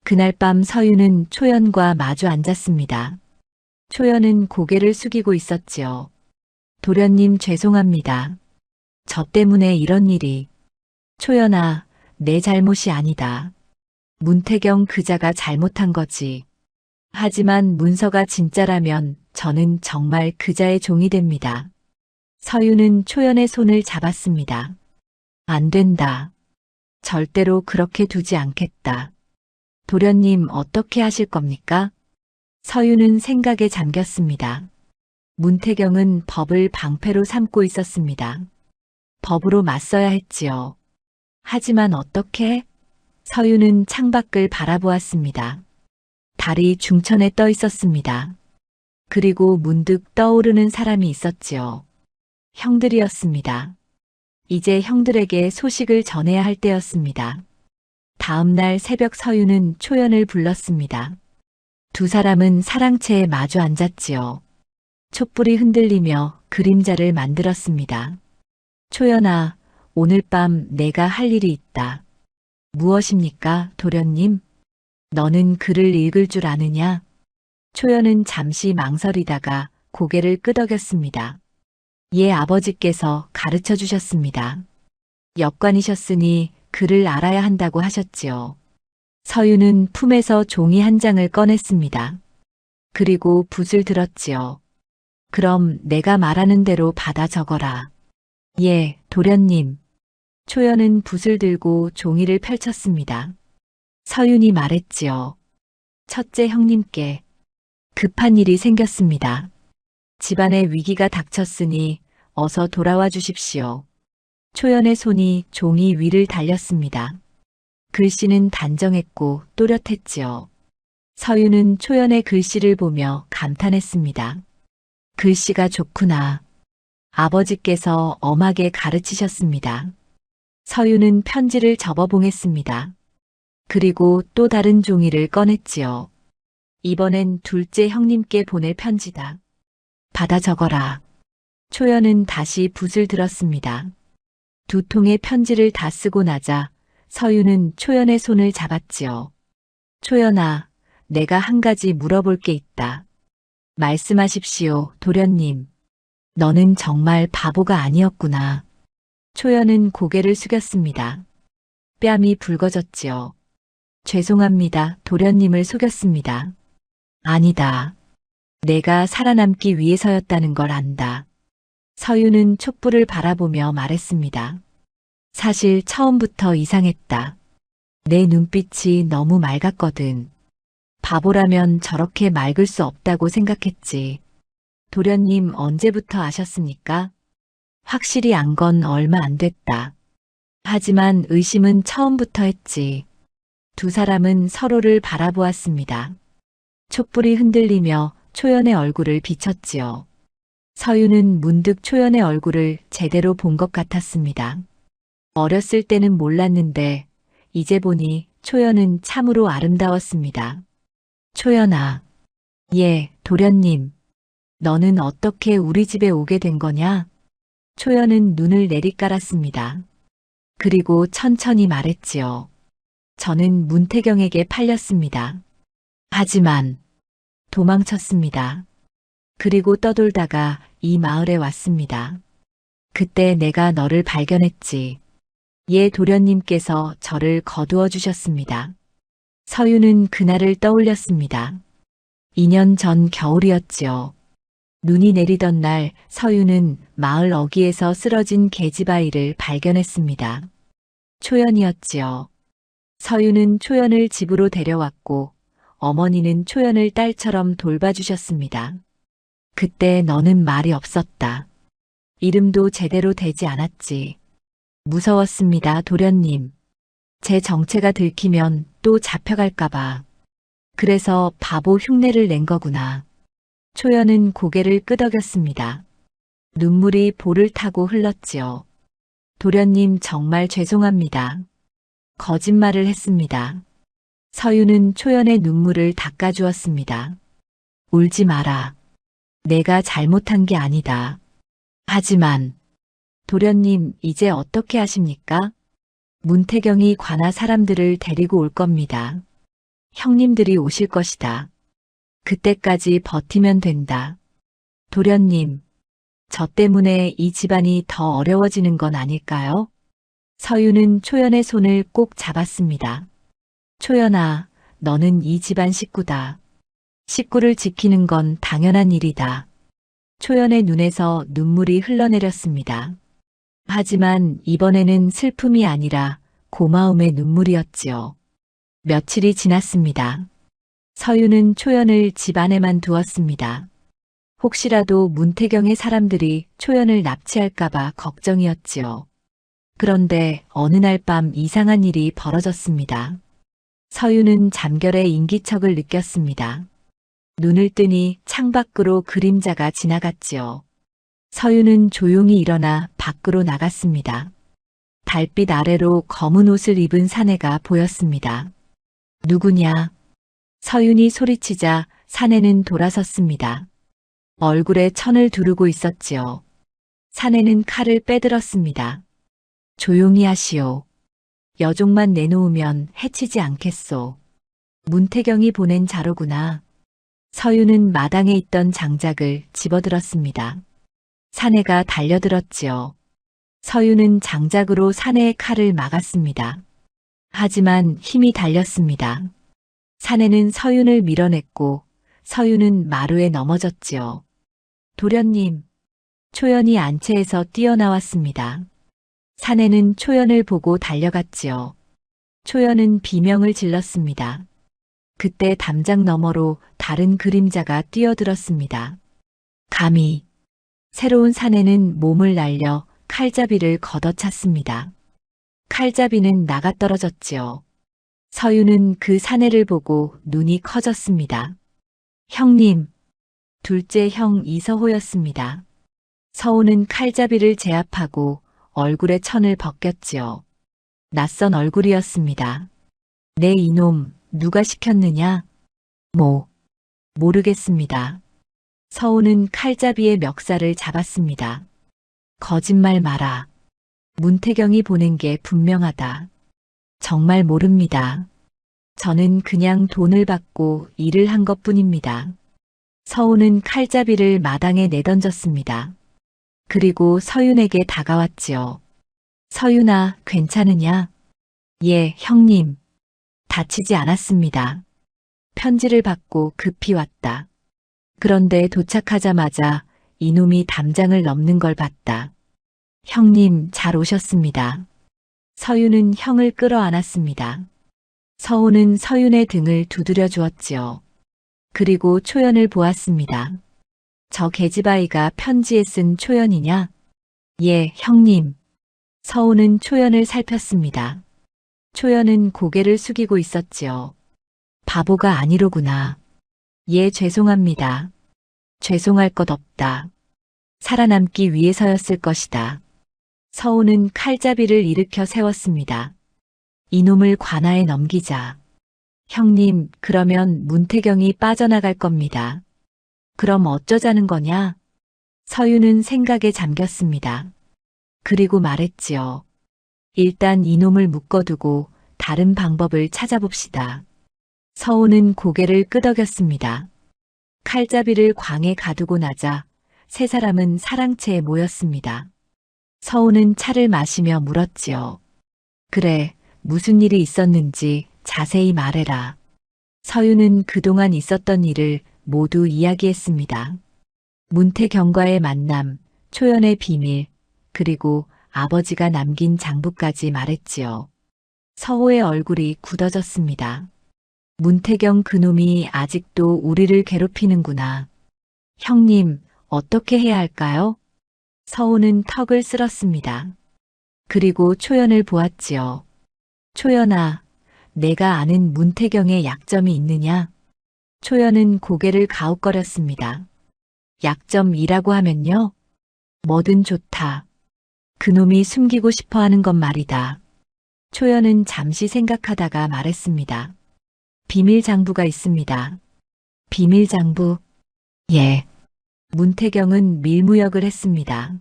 그날 밤 서유는 초연과 마주 앉았습니다. 초연은 고개를 숙이고 있었지요. 도련님 죄송합니다. 저 때문에 이런 일이. 초연아, 내 잘못이 아니다. 문태경 그자가 잘못한 거지. 하지만 문서가 진짜라면 저는 정말 그자의 종이 됩니다. 서유는 초연의 손을 잡았습니다. 안 된다. 절대로 그렇게 두지 않겠다. 도련님 어떻게 하실 겁니까? 서유는 생각에 잠겼습니다. 문태경은 법을 방패로 삼고 있었습니다. 법으로 맞서야 했지요. 하지만 어떻게? 서유는 창밖을 바라보았습니다. 달이 중천에 떠 있었습니다. 그리고 문득 떠오르는 사람이 있었지요. 형들이었습니다. 이제 형들에게 소식을 전해야 할 때였습니다. 다음 날 새벽 서유는 초연을 불렀습니다. 두 사람은 사랑채에 마주 앉았지요. 촛불이 흔들리며 그림자를 만들었습니다. 초연아, 오늘 밤 내가 할 일이 있다. 무엇입니까, 도련님? 너는 글을 읽을 줄 아느냐? 초연은 잠시 망설이다가 고개를 끄덕였습니다. 예, 아버지께서 가르쳐 주셨습니다. 역관이셨으니 글을 알아야 한다고 하셨지요. 서유는 품에서 종이 한 장을 꺼냈습니다. 그리고 붓을 들었지요. 그럼 내가 말하는 대로 받아 적어라. 예, 도련님. 초연은 붓을 들고 종이를 펼쳤습니다. 서윤이 말했지요. 첫째 형님께 급한 일이 생겼습니다. 집안에 위기가 닥쳤으니 어서 돌아와 주십시오. 초연의 손이 종이 위를 달렸습니다. 글씨는 단정했고 또렷했지요. 서유는 초연의 글씨를 보며 감탄했습니다. 글씨가 좋구나. 아버지께서 엄하게 가르치셨습니다. 서유는 편지를 접어봉했습니다. 그리고 또 다른 종이를 꺼냈지요. 이번엔 둘째 형님께 보낼 편지다. 받아 적어라. 초연은 다시 붓을 들었습니다. 두 통의 편지를 다 쓰고 나자 서유는 초연의 손을 잡았지요. 초연아, 내가 한 가지 물어볼 게 있다. 말씀하십시오, 도련님. 너는 정말 바보가 아니었구나. 초연은 고개를 숙였습니다. 뺨이 붉어졌지요. 죄송합니다, 도련님을 속였습니다. 아니다. 내가 살아남기 위해서였다는 걸 안다. 서유는 촛불을 바라보며 말했습니다. 사실 처음부터 이상했다. 내 눈빛이 너무 맑았거든. 바보라면 저렇게 맑을 수 없다고 생각했지. 도련님 언제부터 아셨습니까? 확실히 안 건 얼마 안 됐다. 하지만 의심은 처음부터 했지. 두 사람은 서로를 바라보았습니다. 촛불이 흔들리며 초연의 얼굴을 비췄지요. 서유는 문득 초연의 얼굴을 제대로 본 것 같았습니다. 어렸을 때는 몰랐는데 이제 보니 초연은 참으로 아름다웠습니다. 초연아. 예, 도련님. 너는 어떻게 우리 집에 오게 된 거냐? 초연은 눈을 내리깔았습니다. 그리고 천천히 말했지요. 저는 문태경에게 팔렸습니다. 하지만 도망쳤습니다. 그리고 떠돌다가 이 마을에 왔습니다. 그때 내가 너를 발견했지. 예, 도련님께서 저를 거두어 주셨습니다. 서유는 그날을 떠올렸습니다. 2년 전 겨울이었지요. 눈이 내리던 날 서유는 마을 어귀에서 쓰러진 계집아이를 발견했습니다. 초연이었지요. 서유는 초연을 집으로 데려왔고 어머니는 초연을 딸처럼 돌봐주셨습니다. 그때 너는 말이 없었다. 이름도 제대로 되지 않았지. 무서웠습니다, 도련님. 제 정체가 들키면 또 잡혀갈까봐. 그래서 바보 흉내를 낸 거구나. 초연은 고개를 끄덕였습니다. 눈물이 볼을 타고 흘렀지요. 도련님 정말 죄송합니다. 거짓말을 했습니다. 서유는 초연의 눈물을 닦아주었습니다. 울지 마라. 내가 잘못한 게 아니다. 하지만 도련님 이제 어떻게 하십니까? 문태경이 관아 사람들을 데리고 올 겁니다. 형님들이 오실 것이다. 그때까지 버티면 된다. 도련님, 저 때문에 이 집안이 더 어려워지는 건 아닐까요? 서유는 초연의 손을 꼭 잡았습니다. 초연아, 너는 이 집안 식구다. 식구를 지키는 건 당연한 일이다. 초연의 눈에서 눈물이 흘러내렸습니다. 하지만 이번에는 슬픔이 아니라 고마움의 눈물이었지요. 며칠이 지났습니다. 서유는 초연을 집 안에만 두었습니다. 혹시라도 문태경의 사람들이 초연을 납치할까봐 걱정이었지요. 그런데 어느 날 밤 이상한 일이 벌어졌습니다. 서유는 잠결에 인기척을 느꼈습니다. 눈을 뜨니 창밖으로 그림자가 지나갔지요. 서유는 조용히 일어나 밖으로 나갔습니다. 달빛 아래로 검은 옷을 입은 사내가 보였습니다. 누구냐? 서윤이 소리치자 사내는 돌아섰습니다. 얼굴에 천을 두르고 있었지요. 사내는 칼을 빼들었습니다. 조용히 하시오. 여종만 내놓으면 해치지 않겠소. 문태경이 보낸 자로구나. 서윤은 마당에 있던 장작을 집어들었습니다. 사내가 달려들었지요. 서윤은 장작으로 사내의 칼을 막았습니다. 하지만 힘이 달렸습니다. 사내는 서윤을 밀어냈고 서윤은 마루에 넘어졌지요. 도련님, 초연이 안채에서 뛰어나왔습니다. 사내는 초연을 보고 달려갔지요. 초연은 비명을 질렀습니다. 그때 담장 너머로 다른 그림자가 뛰어들었습니다. 감히 새로운 사내는 몸을 날려 칼잡이를 걷어찼습니다. 칼잡이는 나가떨어졌지요. 서윤은 그 사내를 보고 눈이 커졌습니다. 형님, 둘째 형 이서호였습니다. 서호는 칼잡이를 제압하고 얼굴에 천을 벗겼지요. 낯선 얼굴이었습니다. 내 이놈 누가 시켰느냐? 모르겠습니다. 서호는 칼잡이의 멱살을 잡았습니다. 거짓말 마라. 문태경이 보낸 게 분명하다. 정말 모릅니다. 저는 그냥 돈을 받고 일을 한 것뿐입니다. 서호는 칼잡이를 마당에 내던졌습니다. 그리고 서윤에게 다가왔지요. 서윤아, 괜찮으냐? 예, 형님. 다치지 않았습니다. 편지를 받고 급히 왔다. 그런데 도착하자마자 이놈이 담장을 넘는 걸 봤다. 형님, 잘 오셨습니다. 서윤은 형을 끌어안았습니다. 서호는 서윤의 등을 두드려 주었지요. 그리고 초연을 보았습니다. 저 계집아이가 편지에 쓴 초연이냐? 예, 형님. 서호는 초연을 살폈습니다. 초연은 고개를 숙이고 있었지요. 바보가 아니로구나. 예, 죄송합니다. 죄송할 것 없다. 살아남기 위해서였을 것이다. 서호는 칼잡이를 일으켜 세웠습니다. 이놈을 관아에 넘기자. 형님, 그러면 문태경이 빠져나갈 겁니다. 그럼 어쩌자는 거냐? 서윤은 생각에 잠겼습니다. 그리고 말했지요. 일단 이놈을 묶어두고 다른 방법을 찾아봅시다. 서호는 고개를 끄덕였습니다. 칼잡이를 광에 가두고 나자 세 사람은 사랑채에 모였습니다. 서호는 차를 마시며 물었지요. 그래, 무슨 일이 있었는지 자세히 말해라. 서윤은 그동안 있었던 일을 모두 이야기했습니다. 문태경과의 만남, 초연의 비밀, 그리고 아버지가 남긴 장부까지 말했지요. 서호의 얼굴이 굳어졌습니다. 문태경 그놈이 아직도 우리를 괴롭히는구나. 형님, 어떻게 해야 할까요? 서호는 턱을 쓸었습니다. 그리고 초연을 보았지요. 초연아, 내가 아는 문태경의 약점이 있느냐? 초연은 고개를 가웃거렸습니다. 약점이라고 하면요? 뭐든 좋다. 그놈이 숨기고 싶어 하는 것 말이다. 초연은 잠시 생각하다가 말했습니다. 비밀 장부가 있습니다. 비밀 장부? 예. 문태경은 밀무역을 했습니다.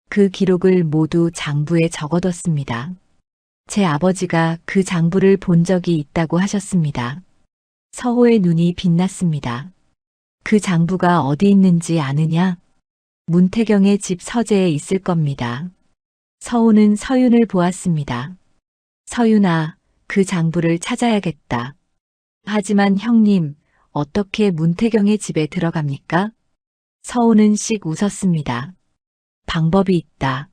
그 기록을 모두 장부에 적어뒀습니다. 제 아버지가 그 장부를 본 적이 있다고 하셨습니다. 서호의 눈이 빛났습니다. 그 장부가 어디 있는지 아느냐? 문태경의 집 서재에 있을 겁니다. 서호는 서윤을 보았습니다. 서윤아, 그 장부를 찾아야겠다. 하지만 형님, 어떻게 문태경의 집에 들어갑니까? 서호는 씩 웃었습니다. 방법이 있다.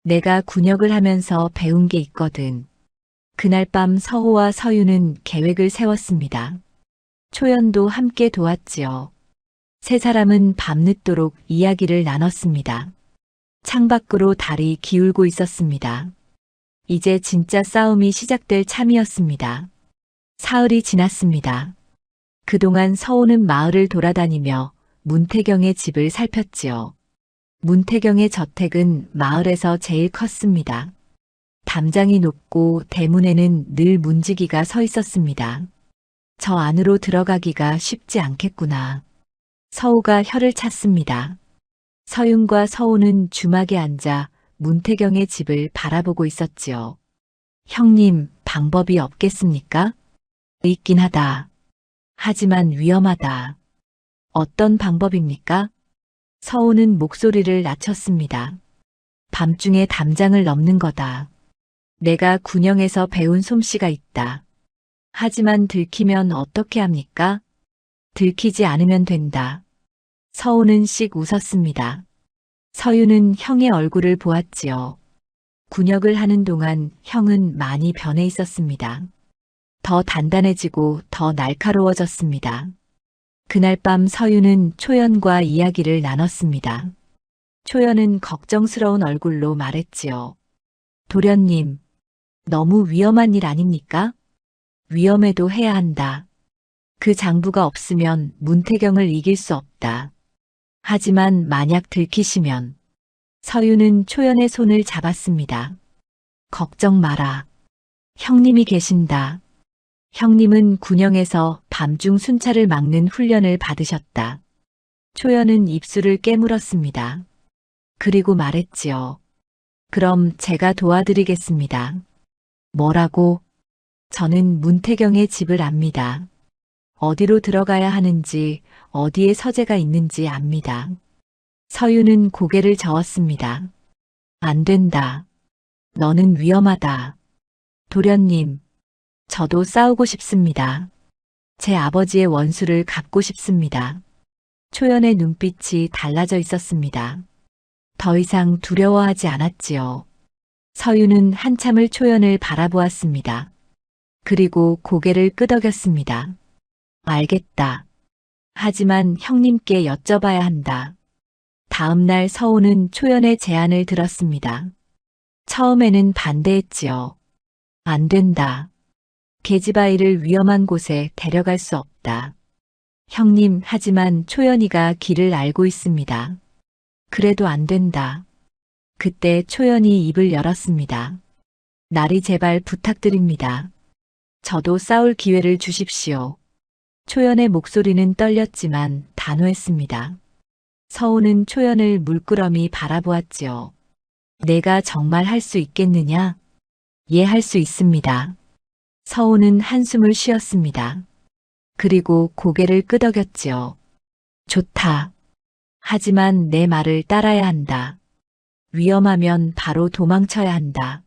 내가 군역을 하면서 배운 게 있거든. 그날 밤 서호와 서윤은 계획을 세웠습니다. 초연도 함께 도왔지요. 세 사람은 밤늦도록 이야기를 나눴습니다. 창밖으로 달이 기울고 있었습니다. 이제 진짜 싸움이 시작될 참이었습니다. 사흘이 지났습니다. 그동안 서호는 마을을 돌아다니며 문태경의 집을 살폈지요. 문태경의 저택은 마을에서 제일 컸습니다. 담장이 높고 대문에는 늘 문지기가 서 있었습니다. 저 안으로 들어가기가 쉽지 않겠구나. 서우가 혀를 찼습니다. 서윤과 서우는 주막에 앉아 문태경의 집을 바라보고 있었지요. 형님, 방법이 없겠습니까? 있긴 하다. 하지만 위험하다. 어떤 방법입니까? 서우는 목소리를 낮췄습니다. 밤중에 담장을 넘는 거다. 내가 군영에서 배운 솜씨가 있다. 하지만 들키면 어떻게 합니까? 들키지 않으면 된다. 서우는 씩 웃었습니다. 서유는 형의 얼굴을 보았지요. 군역을 하는 동안 형은 많이 변해 있었습니다. 더 단단해지고 더 날카로워졌습니다. 그날 밤 서유는 초연과 이야기를 나눴습니다. 초연은 걱정스러운 얼굴로 말했지요. 도련님, 너무 위험한 일 아닙니까? 위험해도 해야 한다. 그 장부가 없으면 문태경을 이길 수 없다. 하지만 만약 들키시면 서유는 초연의 손을 잡았습니다. 걱정 마라. 형님이 계신다. 형님은 군영에서 밤중 순찰을 막는 훈련을 받으셨다. 초연은 입술을 깨물었습니다. 그리고 말했지요. 그럼 제가 도와드리겠습니다. 뭐라고? 저는 문태경의 집을 압니다. 어디로 들어가야 하는지, 어디에 서재가 있는지 압니다. 서유는 고개를 저었습니다. 안 된다. 너는 위험하다. 도련님, 저도 싸우고 싶습니다. 제 아버지의 원수를 갚고 싶습니다. 초연의 눈빛이 달라져 있었습니다. 더 이상 두려워하지 않았지요. 서유는 한참을 초연을 바라보았습니다. 그리고 고개를 끄덕였습니다. 알겠다. 하지만 형님께 여쭤봐야 한다. 다음 날 서우는 초연의 제안을 들었습니다. 처음에는 반대했지요. 안 된다. 계집아이를 위험한 곳에 데려갈 수 없다. 형님, 하지만 초연이가 길을 알고 있습니다. 그래도 안 된다. 그때 초연이 입을 열었습니다. 나리 제발 부탁드립니다. 저도 싸울 기회를 주십시오. 초연의 목소리는 떨렸지만 단호했습니다. 서우는 초연을 물끄러미 바라보았지요. 내가 정말 할 수 있겠느냐? 예, 할 수 있습니다. 서우는 한숨을 쉬었습니다. 그리고 고개를 끄덕였지요. 좋다. 하지만 내 말을 따라야 한다. 위험하면 바로 도망쳐야 한다.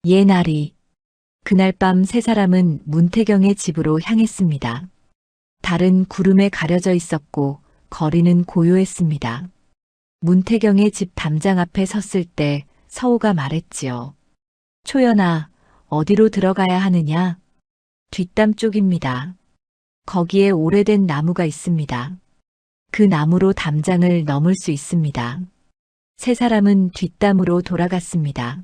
예, 나리. 그날 밤 세 사람은 문태경의 집으로 향했습니다. 달은 구름에 가려져 있었고 거리는 고요했습니다. 문태경의 집 담장 앞에 섰을 때 서우가 말했지요. 초연아, 어디로 들어가야 하느냐? 뒷담 쪽입니다. 거기에 오래된 나무가 있습니다. 그 나무로 담장을 넘을 수 있습니다. 세 사람은 뒷담으로 돌아갔습니다.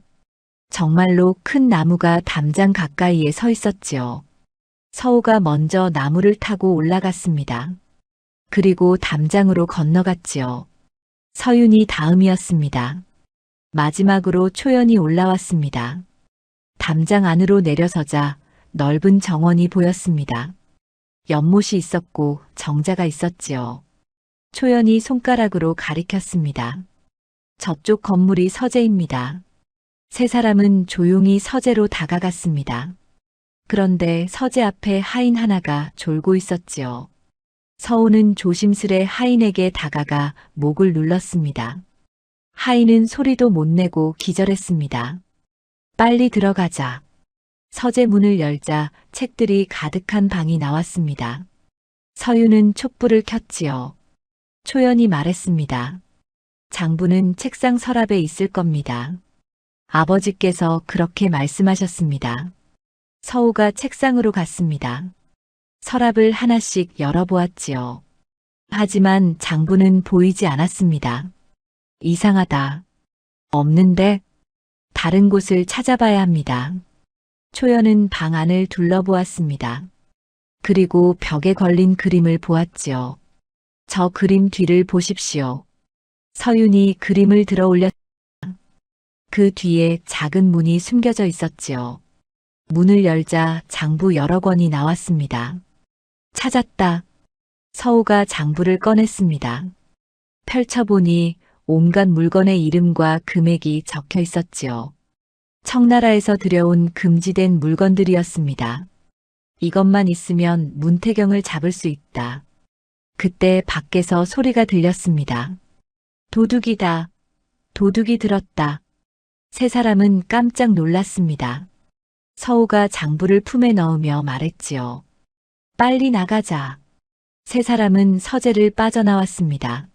정말로 큰 나무가 담장 가까이에 서 있었지요. 서우가 먼저 나무를 타고 올라갔습니다. 그리고 담장으로 건너갔지요. 서윤이 다음이었습니다. 마지막으로 초연이 올라왔습니다. 담장 안으로 내려서자 넓은 정원이 보였습니다. 연못이 있었고 정자가 있었지요. 초연이 손가락으로 가리켰습니다. 저쪽 건물이 서재입니다. 세 사람은 조용히 서재로 다가갔습니다. 그런데 서재 앞에 하인 하나가 졸고 있었지요. 서우는 조심스레 하인에게 다가가 목을 눌렀습니다. 하인은 소리도 못 내고 기절했습니다. 빨리 들어가자. 서재 문을 열자 책들이 가득한 방이 나왔습니다. 서유는 촛불을 켰지요. 초연이 말했습니다. 장부는 책상 서랍에 있을 겁니다. 아버지께서 그렇게 말씀하셨습니다. 서우가 책상으로 갔습니다. 서랍을 하나씩 열어보았지요. 하지만 장부는 보이지 않았습니다. 이상하다. 없는데? 다른 곳을 찾아봐야 합니다. 초연은 방 안을 둘러보았습니다. 그리고 벽에 걸린 그림을 보았지요. 저 그림 뒤를 보십시오. 서윤이 그림을 들어 올렸습니다. 그 뒤에 작은 문이 숨겨져 있었지요. 문을 열자 장부 여러 권이 나왔습니다. 찾았다. 서우가 장부를 꺼냈습니다. 펼쳐보니 온갖 물건의 이름과 금액이 적혀 있었지요. 청나라에서 들여온 금지된 물건들이었습니다. 이것만 있으면 문태경을 잡을 수 있다. 그때 밖에서 소리가 들렸습니다. 도둑이다. 도둑이 들었다. 세 사람은 깜짝 놀랐습니다. 서우가 장부를 품에 넣으며 말했지요. 빨리 나가자. 세 사람은 서재를 빠져나왔습니다.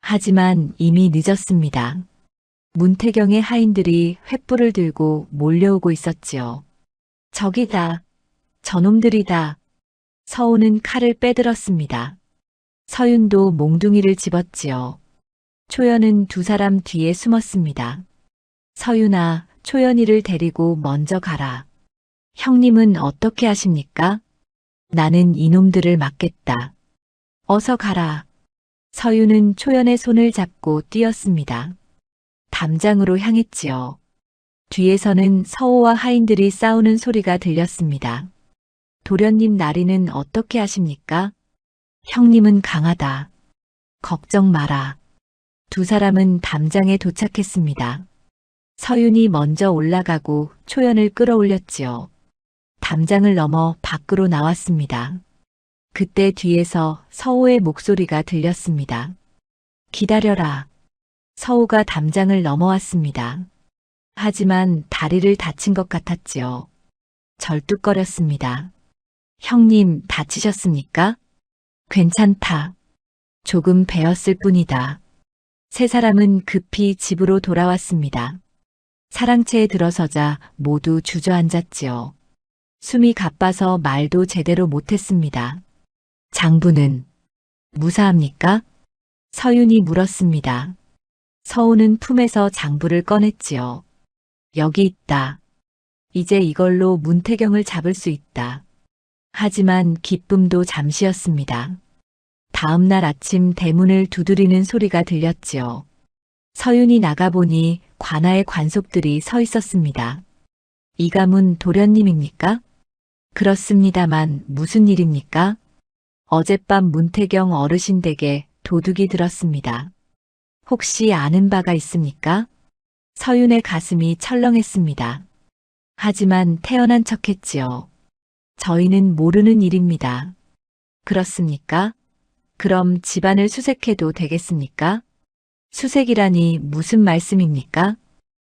하지만 이미 늦었습니다. 문태경의 하인들이 횃불을 들고 몰려오고 있었지요. 저기다. 저놈들이다. 서우는 칼을 빼들었습니다. 서윤도 몽둥이를 집었지요. 초연은 두 사람 뒤에 숨었습니다. 서윤아, 초연이를 데리고 먼저 가라. 형님은 어떻게 하십니까? 나는 이놈들을 막겠다. 어서 가라. 서윤은 초연의 손을 잡고 뛰었습니다. 담장으로 향했지요. 뒤에서는 서우와 하인들이 싸우는 소리가 들렸습니다. 도련님 나리는 어떻게 하십니까? 형님은 강하다. 걱정 마라. 두 사람은 담장에 도착했습니다. 서윤이 먼저 올라가고 초연을 끌어올렸지요. 담장을 넘어 밖으로 나왔습니다. 그때 뒤에서 서우의 목소리가 들렸습니다. 기다려라. 서우가 담장을 넘어왔습니다. 하지만 다리를 다친 것 같았지요. 절뚝거렸습니다. 형님 다치셨습니까? 괜찮다. 조금 베었을 뿐이다. 세 사람은 급히 집으로 돌아왔습니다. 사랑채에 들어서자 모두 주저앉았지요. 숨이 가빠서 말도 제대로 못했습니다. 장부는 무사합니까? 서윤이 물었습니다. 서우는 품에서 장부를 꺼냈지요. 여기 있다. 이제 이걸로 문태경을 잡을 수 있다. 하지만 기쁨도 잠시였습니다. 다음 날 아침 대문을 두드리는 소리가 들렸지요. 서윤이 나가보니 관아의 관속들이 서 있었습니다. 이 가문 도련님입니까? 그렇습니다만 무슨 일입니까? 어젯밤 문태경 어르신 댁에 도둑이 들었습니다. 혹시 아는 바가 있습니까? 서윤의 가슴이 철렁했습니다. 하지만 태어난 척했지요. 저희는 모르는 일입니다. 그렇습니까? 그럼 집안을 수색해도 되겠습니까? 수색이라니 무슨 말씀입니까?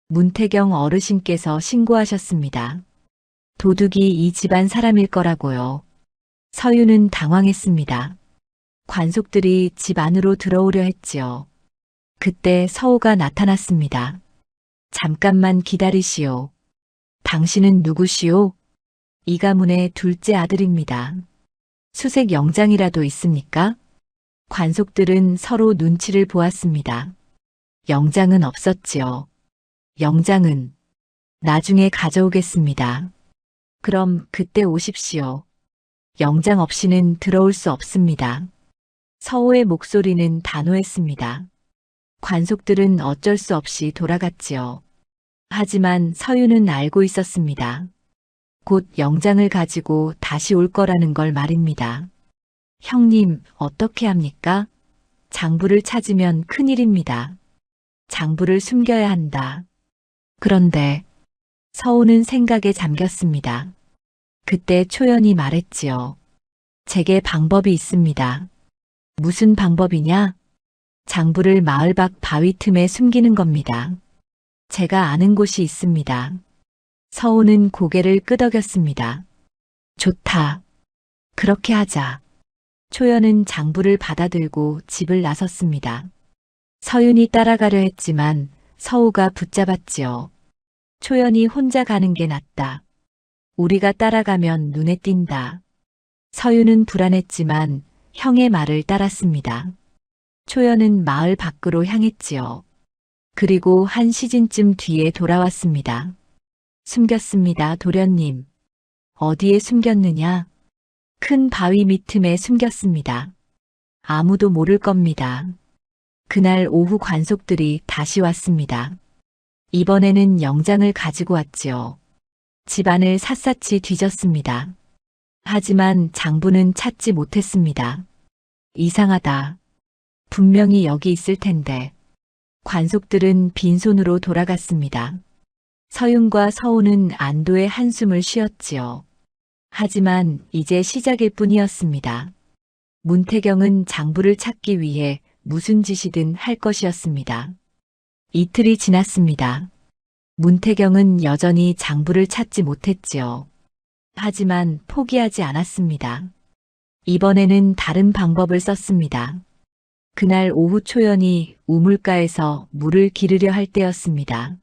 문태경 어르신께서 신고하셨습니다. 도둑이 이 집안 사람일 거라고요. 서윤은 당황했습니다. 관속들이 집 안으로 들어오려 했지요. 그때 서우가 나타났습니다. 잠깐만 기다리시오. 당신은 누구시오? 이 가문의 둘째 아들입니다. 수색 영장이라도 있습니까? 관속들은 서로 눈치를 보았습니다. 영장은 없었지요. 영장은 나중에 가져오겠습니다. 그럼 그때 오십시오. 영장 없이는 들어올 수 없습니다. 서우의 목소리는 단호했습니다. 관속들은 어쩔 수 없이 돌아갔지요. 하지만 서윤은 알고 있었습니다. 곧 영장을 가지고 다시 올 거라는 걸 말입니다. 형님, 어떻게 합니까? 장부를 찾으면 큰일입니다. 장부를 숨겨야 한다. 그런데 서우는 생각에 잠겼습니다. 그때 초연이 말했지요. 제게 방법이 있습니다. 무슨 방법이냐? 장부를 마을 밖 바위 틈에 숨기는 겁니다. 제가 아는 곳이 있습니다. 서우는 고개를 끄덕였습니다. 좋다. 그렇게 하자. 초연은 장부를 받아들고 집을 나섰습니다. 서윤이 따라가려 했지만 서우가 붙잡았지요. 초연이 혼자 가는 게 낫다. 우리가 따라가면 눈에 띈다. 서윤은 불안했지만 형의 말을 따랐습니다. 초연은 마을 밖으로 향했지요. 그리고 한 시즌쯤 뒤에 돌아왔습니다. 숨겼습니다, 도련님. 어디에 숨겼느냐? 큰 바위 밑틈에 숨겼습니다. 아무도 모를 겁니다. 그날 오후 관속들이 다시 왔습니다. 이번에는 영장을 가지고 왔지요. 집안을 샅샅이 뒤졌습니다. 하지만 장부는 찾지 못했습니다. 이상하다. 분명히 여기 있을 텐데. 관속들은 빈손으로 돌아갔습니다. 서윤과 서우는 안도의 한숨을 쉬었지요. 하지만 이제 시작일 뿐이었습니다. 문태경은 장부를 찾기 위해 무슨 짓이든 할 것이었습니다. 이틀이 지났습니다. 문태경은 여전히 장부를 찾지 못했지요. 하지만 포기하지 않았습니다. 이번에는 다른 방법을 썼습니다. 그날 오후 초연이 우물가에서 물을 기르려 할 때였습니다.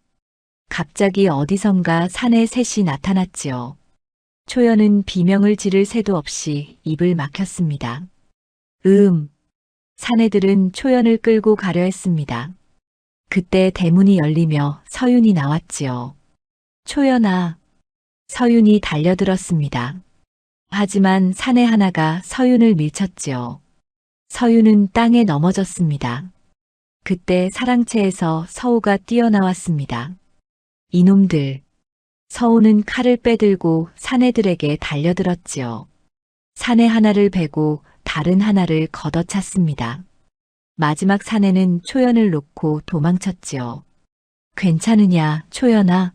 갑자기 어디선가 산에 셋이 나타났지요. 초연은 비명을 지를 새도 없이 입을 막혔습니다. 사내들은 초연을 끌고 가려 했습니다. 그때 대문이 열리며 서윤이 나왔지요. 초연아. 서윤이 달려들었습니다. 하지만 사내 하나가 서윤을 밀쳤지요. 서윤은 땅에 넘어졌습니다. 그때 사랑채에서 서우가 뛰어나왔습니다. 이놈들. 서우는 칼을 빼들고 사내들에게 달려들었지요. 사내 하나를 베고 다른 하나를 걷어찼습니다. 마지막 사내는 초연을 놓고 도망쳤지요. 괜찮으냐, 초연아?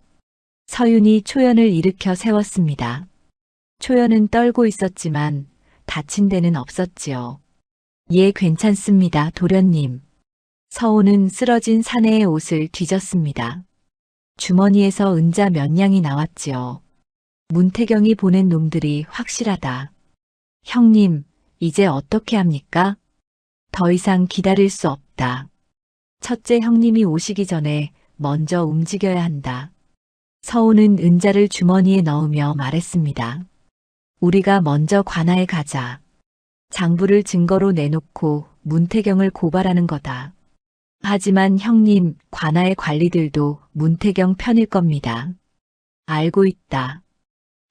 서윤이 초연을 일으켜 세웠습니다. 초연은 떨고 있었지만 다친 데는 없었지요. 예, 괜찮습니다, 도련님. 서우는 쓰러진 사내의 옷을 뒤졌습니다. 주머니에서 은자 몇 냥이 나왔지요. 문태경이 보낸 놈들이 확실하다. 형님, 이제 어떻게 합니까? 더 이상 기다릴 수 없다. 첫째 형님이 오시기 전에 먼저 움직여야 한다. 서우는 은자를 주머니에 넣으며 말했습니다. 우리가 먼저 관아에 가자. 장부를 증거로 내놓고 문태경을 고발하는 거다. 하지만 형님, 관아의 관리들도 문태경 편일 겁니다. 알고 있다.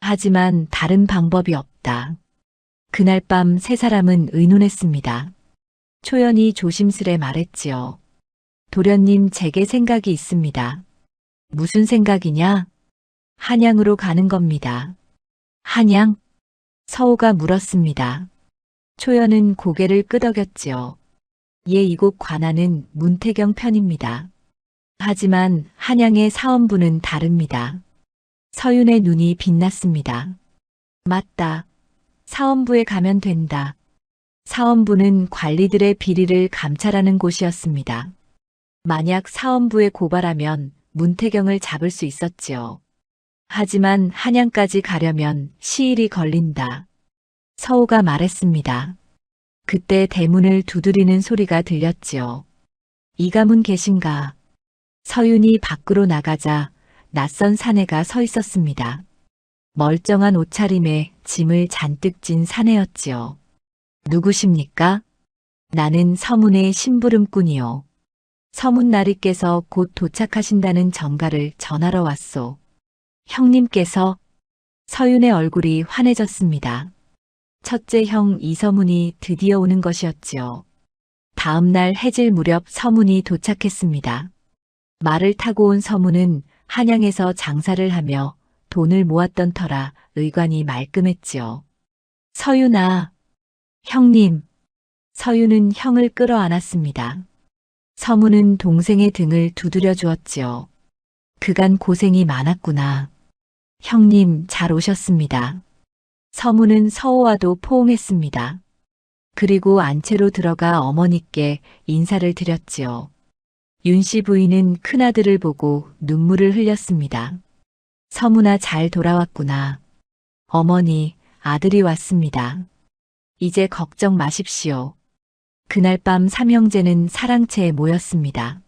하지만 다른 방법이 없다. 그날 밤 세 사람은 의논했습니다. 초연이 조심스레 말했지요. 도련님, 제게 생각이 있습니다. 무슨 생각이냐? 한양으로 가는 겁니다. 한양? 서우가 물었습니다. 초연은 고개를 끄덕였지요. 예, 이곳 관아는 문태경 편입니다. 하지만 한양의 사원부는 다릅니다. 서윤의 눈이 빛났습니다. 맞다. 사원부에 가면 된다. 사원부는 관리들의 비리를 감찰하는 곳이었습니다. 만약 사원부에 고발하면 문태경을 잡을 수 있었지요. 하지만 한양까지 가려면 시일이 걸린다. 서우가 말했습니다. 그때 대문을 두드리는 소리가 들렸지요. 이 가문 계신가? 서윤이 밖으로 나가자 낯선 사내가 서 있었습니다. 멀쩡한 옷차림에 짐을 잔뜩 진 사내였지요. 누구십니까? 나는 서문의 심부름꾼이요. 서문나리께서 곧 도착하신다는 전가를 전하러 왔소. 형님께서? 서윤의 얼굴이 환해졌습니다. 첫째 형 이서문이 드디어 오는 것이었지요. 다음 날 해질 무렵 서문이 도착했습니다. 말을 타고 온 서문은 한양에서 장사를 하며 돈을 모았던 터라 의관이 말끔했지요. 서윤아, 형님. 서윤은 형을 끌어안았습니다. 서문은 동생의 등을 두드려 주었지요. 그간 고생이 많았구나. 형님, 잘 오셨습니다. 서문은 서우와도 포옹했습니다. 그리고 안채로 들어가 어머니께 인사를 드렸지요. 윤씨 부인은 큰아들을 보고 눈물을 흘렸습니다. 서문아, 잘 돌아왔구나. 어머니, 아들이 왔습니다. 이제 걱정 마십시오. 그날 밤 삼형제는 사랑채에 모였습니다.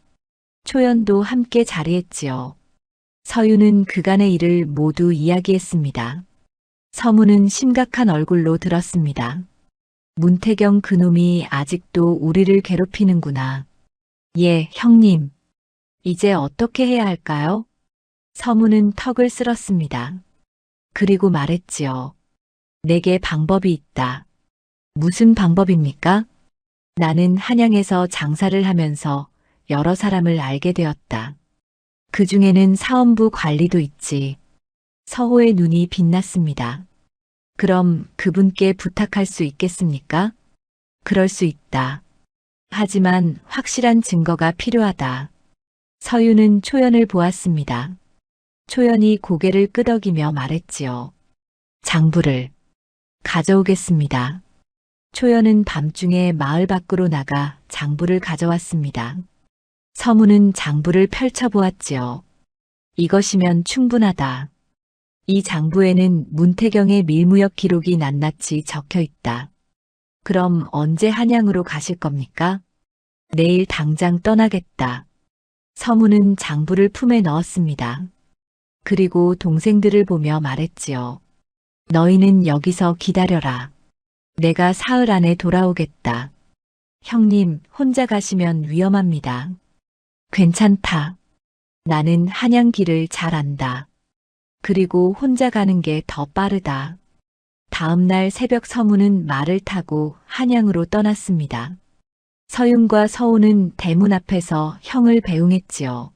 초연도 함께 자리했지요. 서윤은 그간의 일을 모두 이야기했습니다. 서문은 심각한 얼굴로 들었습니다. 문태경 그놈이 아직도 우리를 괴롭히는구나. 예, 형님. 이제 어떻게 해야 할까요? 서문은 턱을 쓸었습니다. 그리고 말했지요. 내게 방법이 있다. 무슨 방법입니까? 나는 한양에서 장사를 하면서 여러 사람을 알게 되었다. 그 중에는 사원부 관리도 있지. 서호의 눈이 빛났습니다. 그럼 그분께 부탁할 수 있겠습니까? 그럴 수 있다. 하지만 확실한 증거가 필요하다. 서유는 초연을 보았습니다. 초연이 고개를 끄덕이며 말했지요. 장부를 가져오겠습니다. 초연은 밤중에 마을 밖으로 나가 장부를 가져왔습니다. 서무는 장부를 펼쳐보았지요. 이것이면 충분하다. 이 장부에는 문태경의 밀무역 기록이 낱낱이 적혀 있다. 그럼 언제 한양으로 가실 겁니까? 내일 당장 떠나겠다. 서무는 장부를 품에 넣었습니다. 그리고 동생들을 보며 말했지요. 너희는 여기서 기다려라. 내가 사흘 안에 돌아오겠다. 형님, 혼자 가시면 위험합니다. 괜찮다. 나는 한양 길을 잘 안다. 그리고 혼자 가는 게 더 빠르다. 다음 날 새벽 서무는 말을 타고 한양으로 떠났습니다. 서윤과 서우는 대문 앞에서 형을 배웅했지요.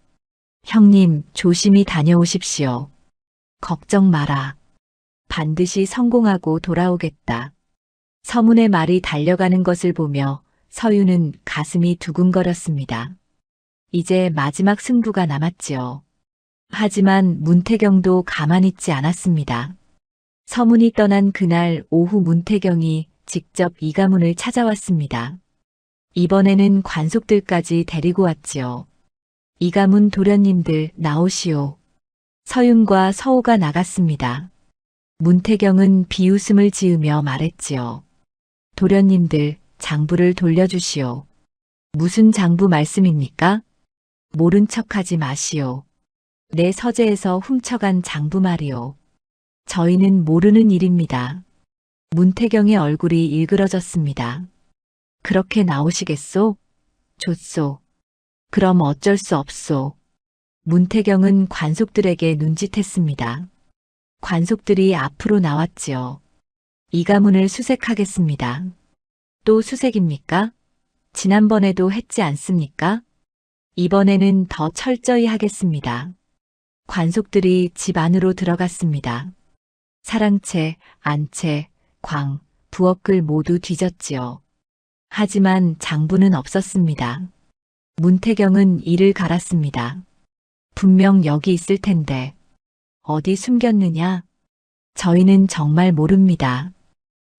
형님, 조심히 다녀오십시오. 걱정 마라. 반드시 성공하고 돌아오겠다. 서문의 말이 달려가는 것을 보며 서유는 가슴이 두근거렸습니다. 이제 마지막 승부가 남았지요. 하지만 문태경도 가만히 있지 않았습니다. 서문이 떠난 그날 오후 문태경이 직접 이가문을 찾아왔습니다. 이번에는 관속들까지 데리고 왔지요. 이가문 도련님들 나오시오. 서윤과 서우가 나갔습니다. 문태경은 비웃음을 지으며 말했지요. 도련님들, 장부를 돌려주시오. 무슨 장부 말씀입니까? 모른 척하지 마시오. 내 서재에서 훔쳐간 장부 말이오. 저희는 모르는 일입니다. 문태경의 얼굴이 일그러졌습니다. 그렇게 나오시겠소? 좋소. 그럼 어쩔 수 없소. 문태경은 관속들에게 눈짓했습니다. 관속들이 앞으로 나왔지요. 이 가문을 수색하겠습니다. 또 수색입니까? 지난번에도 했지 않습니까? 이번에는 더 철저히 하겠습니다. 관속들이 집 안으로 들어갔습니다. 사랑채, 안채, 광, 부엌을 모두 뒤졌지요. 하지만 장부는 없었습니다. 문태경은 이를 갈았습니다. 분명 여기 있을 텐데 어디 숨겼느냐? 저희는 정말 모릅니다.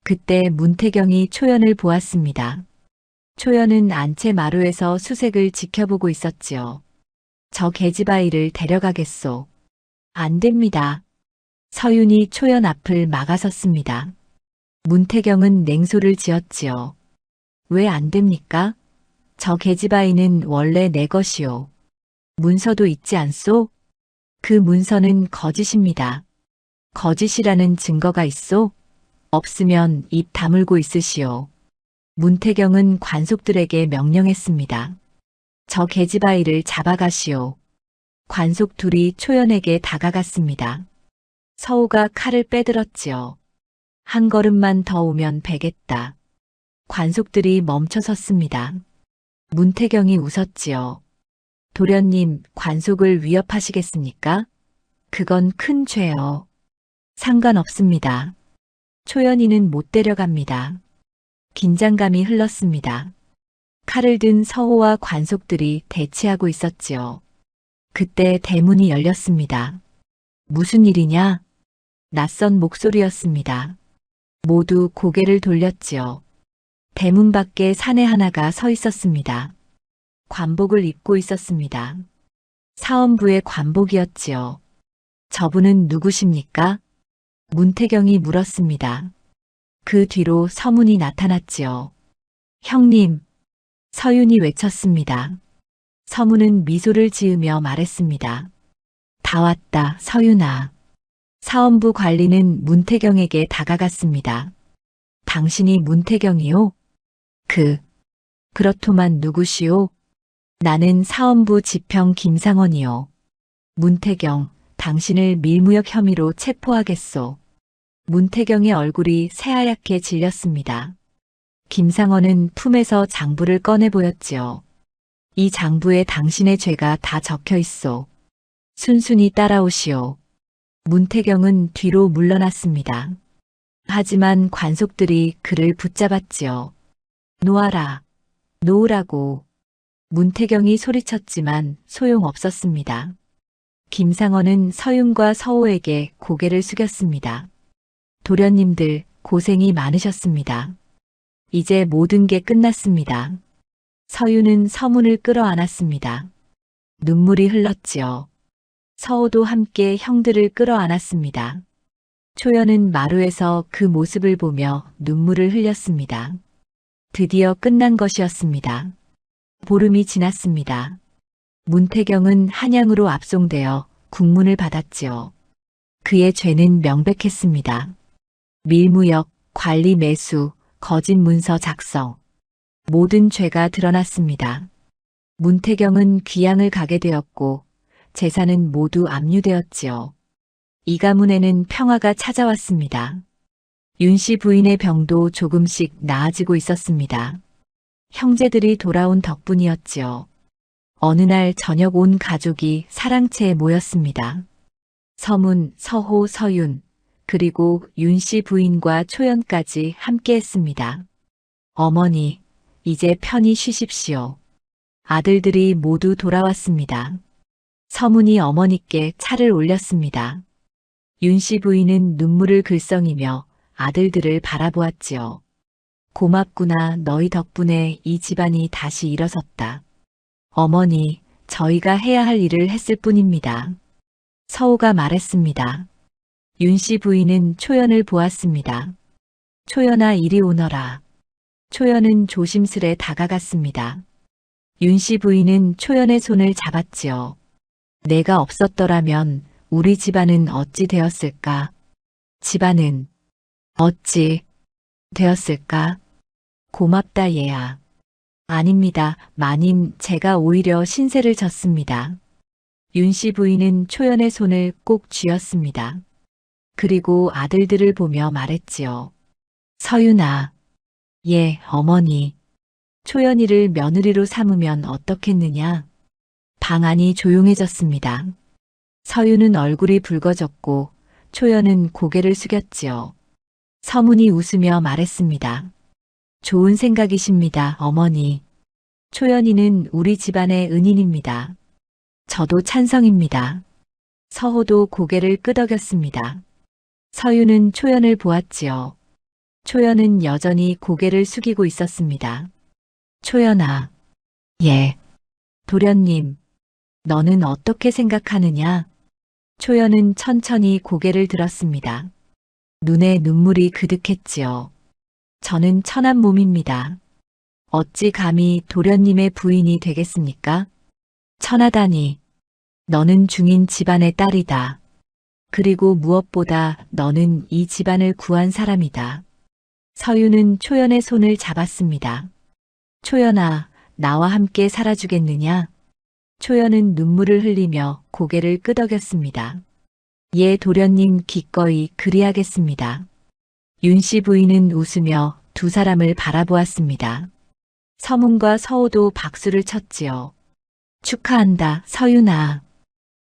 그때 문태경이 초연을 보았습니다. 초연은 안채 마루에서 수색을 지켜보고 있었지요. 저 계집아이를 데려가겠소. 안 됩니다. 서윤이 초연 앞을 막아섰습니다. 문태경은 냉소를 지었지요. 왜 안 됩니까? 저 계집아이는 원래 내 것이오. 문서도 있지 않소? 그 문서는 거짓입니다. 거짓이라는 증거가 있소? 없으면 입 다물고 있으시오. 문태경은 관속들에게 명령했습니다. 저 계집아이를 잡아가시오. 관속 둘이 초연에게 다가갔습니다. 서우가 칼을 빼들었지요. 한 걸음만 더 오면 베겠다. 관속들이 멈춰섰습니다. 문태경이 웃었지요. 도련님, 관속을 위협하시겠습니까? 그건 큰 죄요. 상관없습니다. 초연이는 못 데려갑니다. 긴장감이 흘렀습니다. 칼을 든 서호와 관속들이 대치하고 있었지요. 그때 대문이 열렸습니다. 무슨 일이냐? 낯선 목소리였습니다. 모두 고개를 돌렸지요. 대문 밖에 사내 하나가 서 있었습니다. 관복을 입고 있었습니다. 사원부의 관복이었지요. 저분은 누구십니까? 문태경이 물었습니다. 그 뒤로 서문이 나타났지요. 형님, 서윤이 외쳤습니다. 서문은 미소를 지으며 말했습니다. 다 왔다, 서윤아. 사원부 관리는 문태경에게 다가갔습니다. 당신이 문태경이요? 그렇더만 누구시오? 나는 사원부 지평 김상원이요. 문태경, 당신을 밀무역 혐의로 체포하겠소. 문태경의 얼굴이 새하얗게 질렸습니다. 김상원은 품에서 장부를 꺼내 보였지요. 이 장부에 당신의 죄가 다 적혀 있소. 순순히 따라오시오. 문태경은 뒤로 물러났습니다. 하지만 관속들이 그를 붙잡았지요. 놓아라. 놓으라고. 문태경이 소리쳤지만 소용없었습니다. 김상원은 서윤과 서호에게 고개를 숙였습니다. 도련님들 고생이 많으셨습니다. 이제 모든 게 끝났습니다. 서윤은 서문을 끌어안았습니다. 눈물이 흘렀지요. 서호도 함께 형들을 끌어안았습니다. 초연은 마루에서 그 모습을 보며 눈물을 흘렸습니다. 드디어 끝난 것이었습니다. 보름이 지났습니다. 문태경은 한양으로 압송되어 국문을 받았지요. 그의 죄는 명백했습니다. 밀무역, 관리 매수, 거짓 문서 작성. 모든 죄가 드러났습니다. 문태경은 귀양을 가게 되었고 재산은 모두 압류되었지요. 이 가문에는 평화가 찾아왔습니다. 윤씨 부인의 병도 조금씩 나아지고 있었습니다. 형제들이 돌아온 덕분이었지요. 어느 날 저녁 온 가족이 사랑채에 모였습니다. 서문, 서호, 서윤, 그리고 윤씨 부인과 초연까지 함께했습니다. 어머니, 이제 편히 쉬십시오. 아들들이 모두 돌아왔습니다. 서문이 어머니께 차를 올렸습니다. 윤씨 부인은 눈물을 글썽이며 아들들을 바라보았지요. 고맙구나. 너희 덕분에 이 집안이 다시 일어섰다. 어머니, 저희가 해야 할 일을 했을 뿐입니다. 서호가 말했습니다. 윤씨 부인은 초연을 보았습니다. 초연아, 이리 오너라. 초연은 조심스레 다가갔습니다. 윤씨 부인은 초연의 손을 잡았지요. 내가 없었더라면 우리 집안은 어찌 되었을까? 집안은 어찌 되었을까? 고맙다 얘야. 아닙니다, 마님. 제가 오히려 신세를 졌습니다. 윤씨 부인은 초연의 손을 꼭 쥐었습니다. 그리고 아들들을 보며 말했지요. 서윤아. 예, 어머니. 초연이를 며느리로 삼으면 어떻겠느냐? 방 안이 조용해졌습니다. 서윤은 얼굴이 붉어졌고 초연은 고개를 숙였지요. 서문이 웃으며 말했습니다. 좋은 생각이십니다, 어머니. 초연이는 우리 집안의 은인입니다. 저도 찬성입니다. 서호도 고개를 끄덕였습니다. 서윤은 초연을 보았지요. 초연은 여전히 고개를 숙이고 있었습니다. 초연아. 예. 도련님, 너는 어떻게 생각하느냐? 초연은 천천히 고개를 들었습니다. 눈에 눈물이 그득했지요. 저는 천한 몸입니다. 어찌 감히 도련님의 부인이 되겠습니까? 천하다니. 너는 중인 집안의 딸이다. 그리고 무엇보다 너는 이 집안을 구한 사람이다. 서윤은 초연의 손을 잡았습니다. 초연아, 나와 함께 살아주겠느냐? 초연은 눈물을 흘리며 고개를 끄덕였습니다. 예, 도련님, 기꺼이 그리하겠습니다. 윤씨 부인은 웃으며 두 사람을 바라보았습니다. 서문과 서호도 박수를 쳤지요. 축하한다, 서윤아.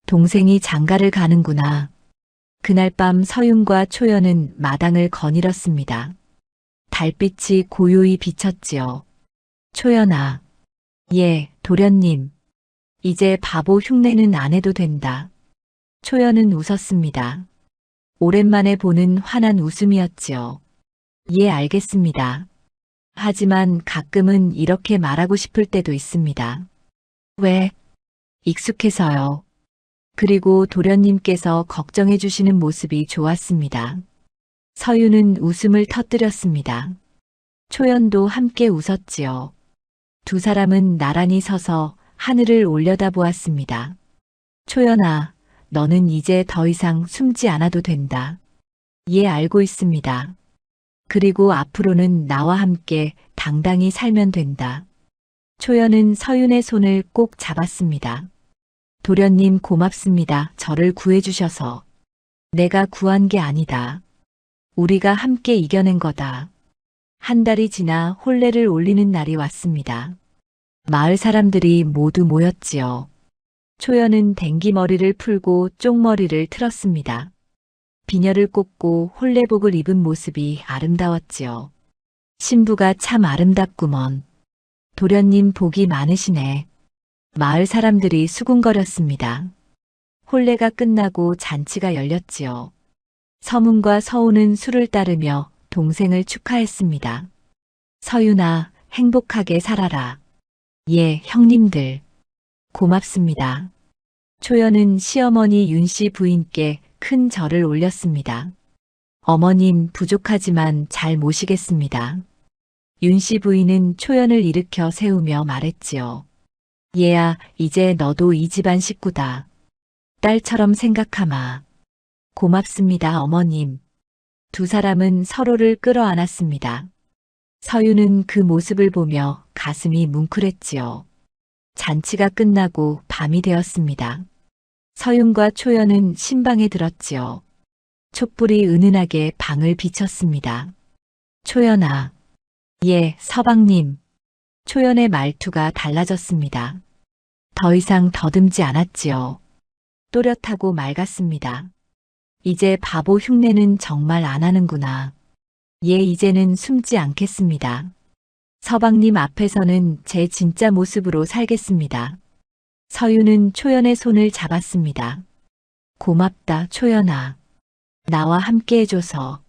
동생이 장가를 가는구나. 그날 밤 서윤과 초연은 마당을 거닐었습니다. 달빛이 고요히 비쳤지요. 초연아. 예, 도련님. 이제 바보 흉내는 안 해도 된다. 초연은 웃었습니다. 오랜만에 보는 환한 웃음이었지요. 예, 알겠습니다. 하지만 가끔은 이렇게 말하고 싶을 때도 있습니다. 왜? 익숙해서요. 그리고 도련님께서 걱정해 주시는 모습이 좋았습니다. 서윤은 웃음을 터뜨렸습니다. 초연도 함께 웃었지요. 두 사람은 나란히 서서 하늘을 올려다보았습니다. 초연아, 너는 이제 더 이상 숨지 않아도 된다. 예, 알고 있습니다. 그리고 앞으로는 나와 함께 당당히 살면 된다. 초연은 서윤의 손을 꼭 잡았습니다. 도련님, 고맙습니다. 저를 구해주셔서. 내가 구한 게 아니다. 우리가 함께 이겨낸 거다. 한 달이 지나 혼례를 올리는 날이 왔습니다. 마을 사람들이 모두 모였지요. 초연은 댕기머리를 풀고 쪽머리를 틀었습니다. 비녀를 꽂고 홀레복을 입은 모습이 아름다웠지요. 신부가 참 아름답구먼. 도련님 복이 많으시네. 마을 사람들이 수군거렸습니다. 혼례가 끝나고 잔치가 열렸지요. 서문과 서우는 술을 따르며 동생을 축하했습니다. 서윤아, 행복하게 살아라. 예, 형님들. 고맙습니다. 초연은 시어머니 윤씨 부인께 큰 절을 올렸습니다. 어머님 부족하지만 잘 모시겠습니다. 윤씨 부인은 초연을 일으켜 세우며 말했지요. 얘야, 이제 너도 이 집안 식구다. 딸처럼 생각하마. 고맙습니다, 어머님. 두 사람은 서로를 끌어안았습니다. 서유는 그 모습을 보며 가슴이 뭉클했지요. 잔치가 끝나고 밤이 되었습니다. 서윤과 초연은 신방에 들었지요. 촛불이 은은하게 방을 비쳤습니다. 초연아. 예, 서방님. 초연의 말투가 달라졌습니다. 더 이상 더듬지 않았지요. 또렷하고 맑았습니다. 이제 바보 흉내는 정말 안 하는구나. 예, 이제는 숨지 않겠습니다. 서방님 앞에서는 제 진짜 모습으로 살겠습니다. 서유는 초연의 손을 잡았습니다. 고맙다, 초연아. 나와 함께 해줘서.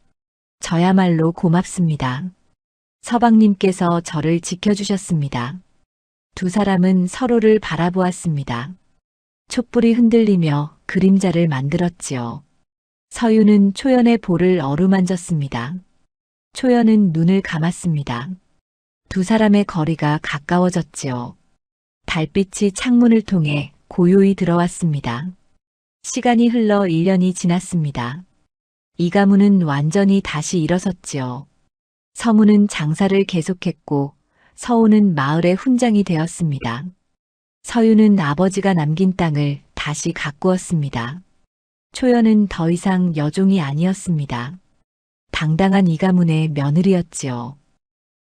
저야말로 고맙습니다. 서방님께서 저를 지켜주셨습니다. 두 사람은 서로를 바라보았습니다. 촛불이 흔들리며 그림자를 만들었지요. 서유는 초연의 볼을 어루만졌습니다. 초연은 눈을 감았습니다. 두 사람의 거리가 가까워졌지요. 달빛이 창문을 통해 고요히 들어왔습니다. 시간이 흘러 1년이 지났습니다. 이 가문은 완전히 다시 일어섰지요. 서무는 장사를 계속했고 서우는 마을의 훈장이 되었습니다. 서유는 아버지가 남긴 땅을 다시 가꾸었습니다. 초연은 더 이상 여종이 아니었습니다. 당당한 이 가문의 며느리였지요.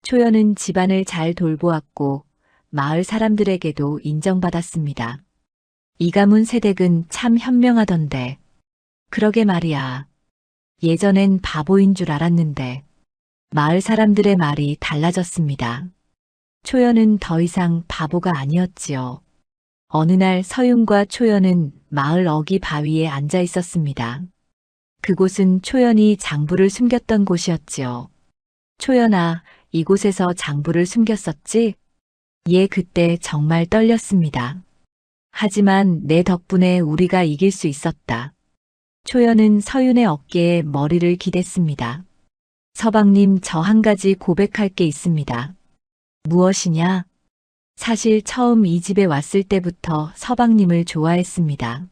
초연은 집안을 잘 돌보았고 마을 사람들에게도 인정받았습니다. 이 가문 세댁은 참 현명하던데. 그러게 말이야. 예전엔 바보인 줄 알았는데. 마을 사람들의 말이 달라졌습니다. 초연은 더 이상 바보가 아니었지요. 어느 날 서윤과 초연은 마을 어기 바위에 앉아 있었습니다. 그곳은 초연이 장부를 숨겼던 곳이었지요. 초연아, 이곳에서 장부를 숨겼었지? 예, 그때 정말 떨렸습니다. 하지만 내 덕분에 우리가 이길 수 있었다. 초연은 서윤의 어깨에 머리를 기댔습니다. 서방님, 저 한 가지 고백할 게 있습니다. 무엇이냐? 사실 처음 이 집에 왔을 때부터 서방님을 좋아했습니다.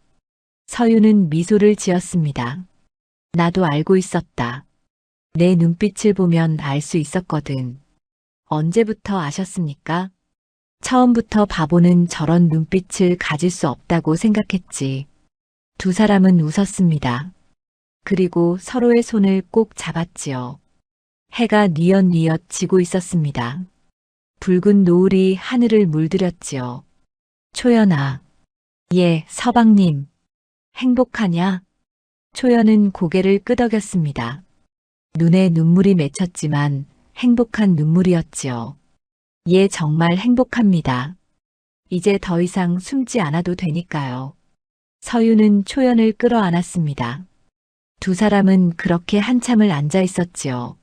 서윤은 미소를 지었습니다. 나도 알고 있었다. 내 눈빛을 보면 알 수 있었거든. 언제부터 아셨습니까? 처음부터 바보는 저런 눈빛을 가질 수 없다고 생각했지. 두 사람은 웃었습니다. 그리고 서로의 손을 꼭 잡았지요. 해가 뉘엿뉘엿 지고 있었습니다. 붉은 노을이 하늘을 물들였지요. 초연아. 예, 서방님. 행복하냐? 초연은 고개를 끄덕였습니다. 눈에 눈물이 맺혔지만 행복한 눈물이었지요. 예, 정말 행복합니다. 이제 더 이상 숨지 않아도 되니까요. 서유는 초연을 끌어안았습니다. 두 사람은 그렇게 한참을 앉아 있었지요.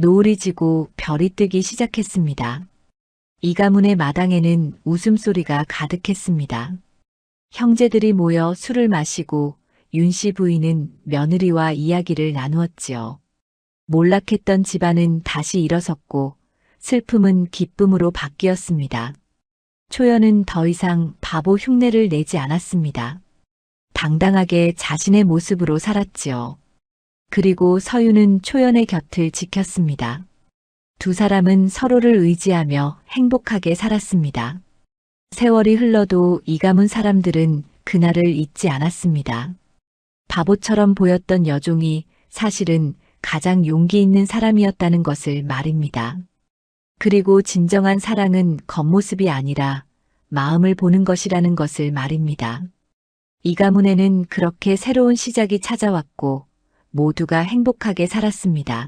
노을이 지고 별이 뜨기 시작했습니다. 이 가문의 마당에는 웃음소리가 가득했습니다. 형제들이 모여 술을 마시고 윤씨 부인은 며느리와 이야기를 나누었지요. 몰락했던 집안은 다시 일어섰고 슬픔은 기쁨으로 바뀌었습니다. 초연은 더 이상 바보 흉내를 내지 않았습니다. 당당하게 자신의 모습으로 살았지요. 그리고 서유는 초연의 곁을 지켰습니다. 두 사람은 서로를 의지하며 행복하게 살았습니다. 세월이 흘러도 이 가문 사람들은 그날을 잊지 않았습니다. 바보처럼 보였던 여종이 사실은 가장 용기 있는 사람이었다는 것을 말입니다. 그리고 진정한 사랑은 겉모습이 아니라 마음을 보는 것이라는 것을 말입니다. 이 가문에는 그렇게 새로운 시작이 찾아왔고 모두가 행복하게 살았습니다.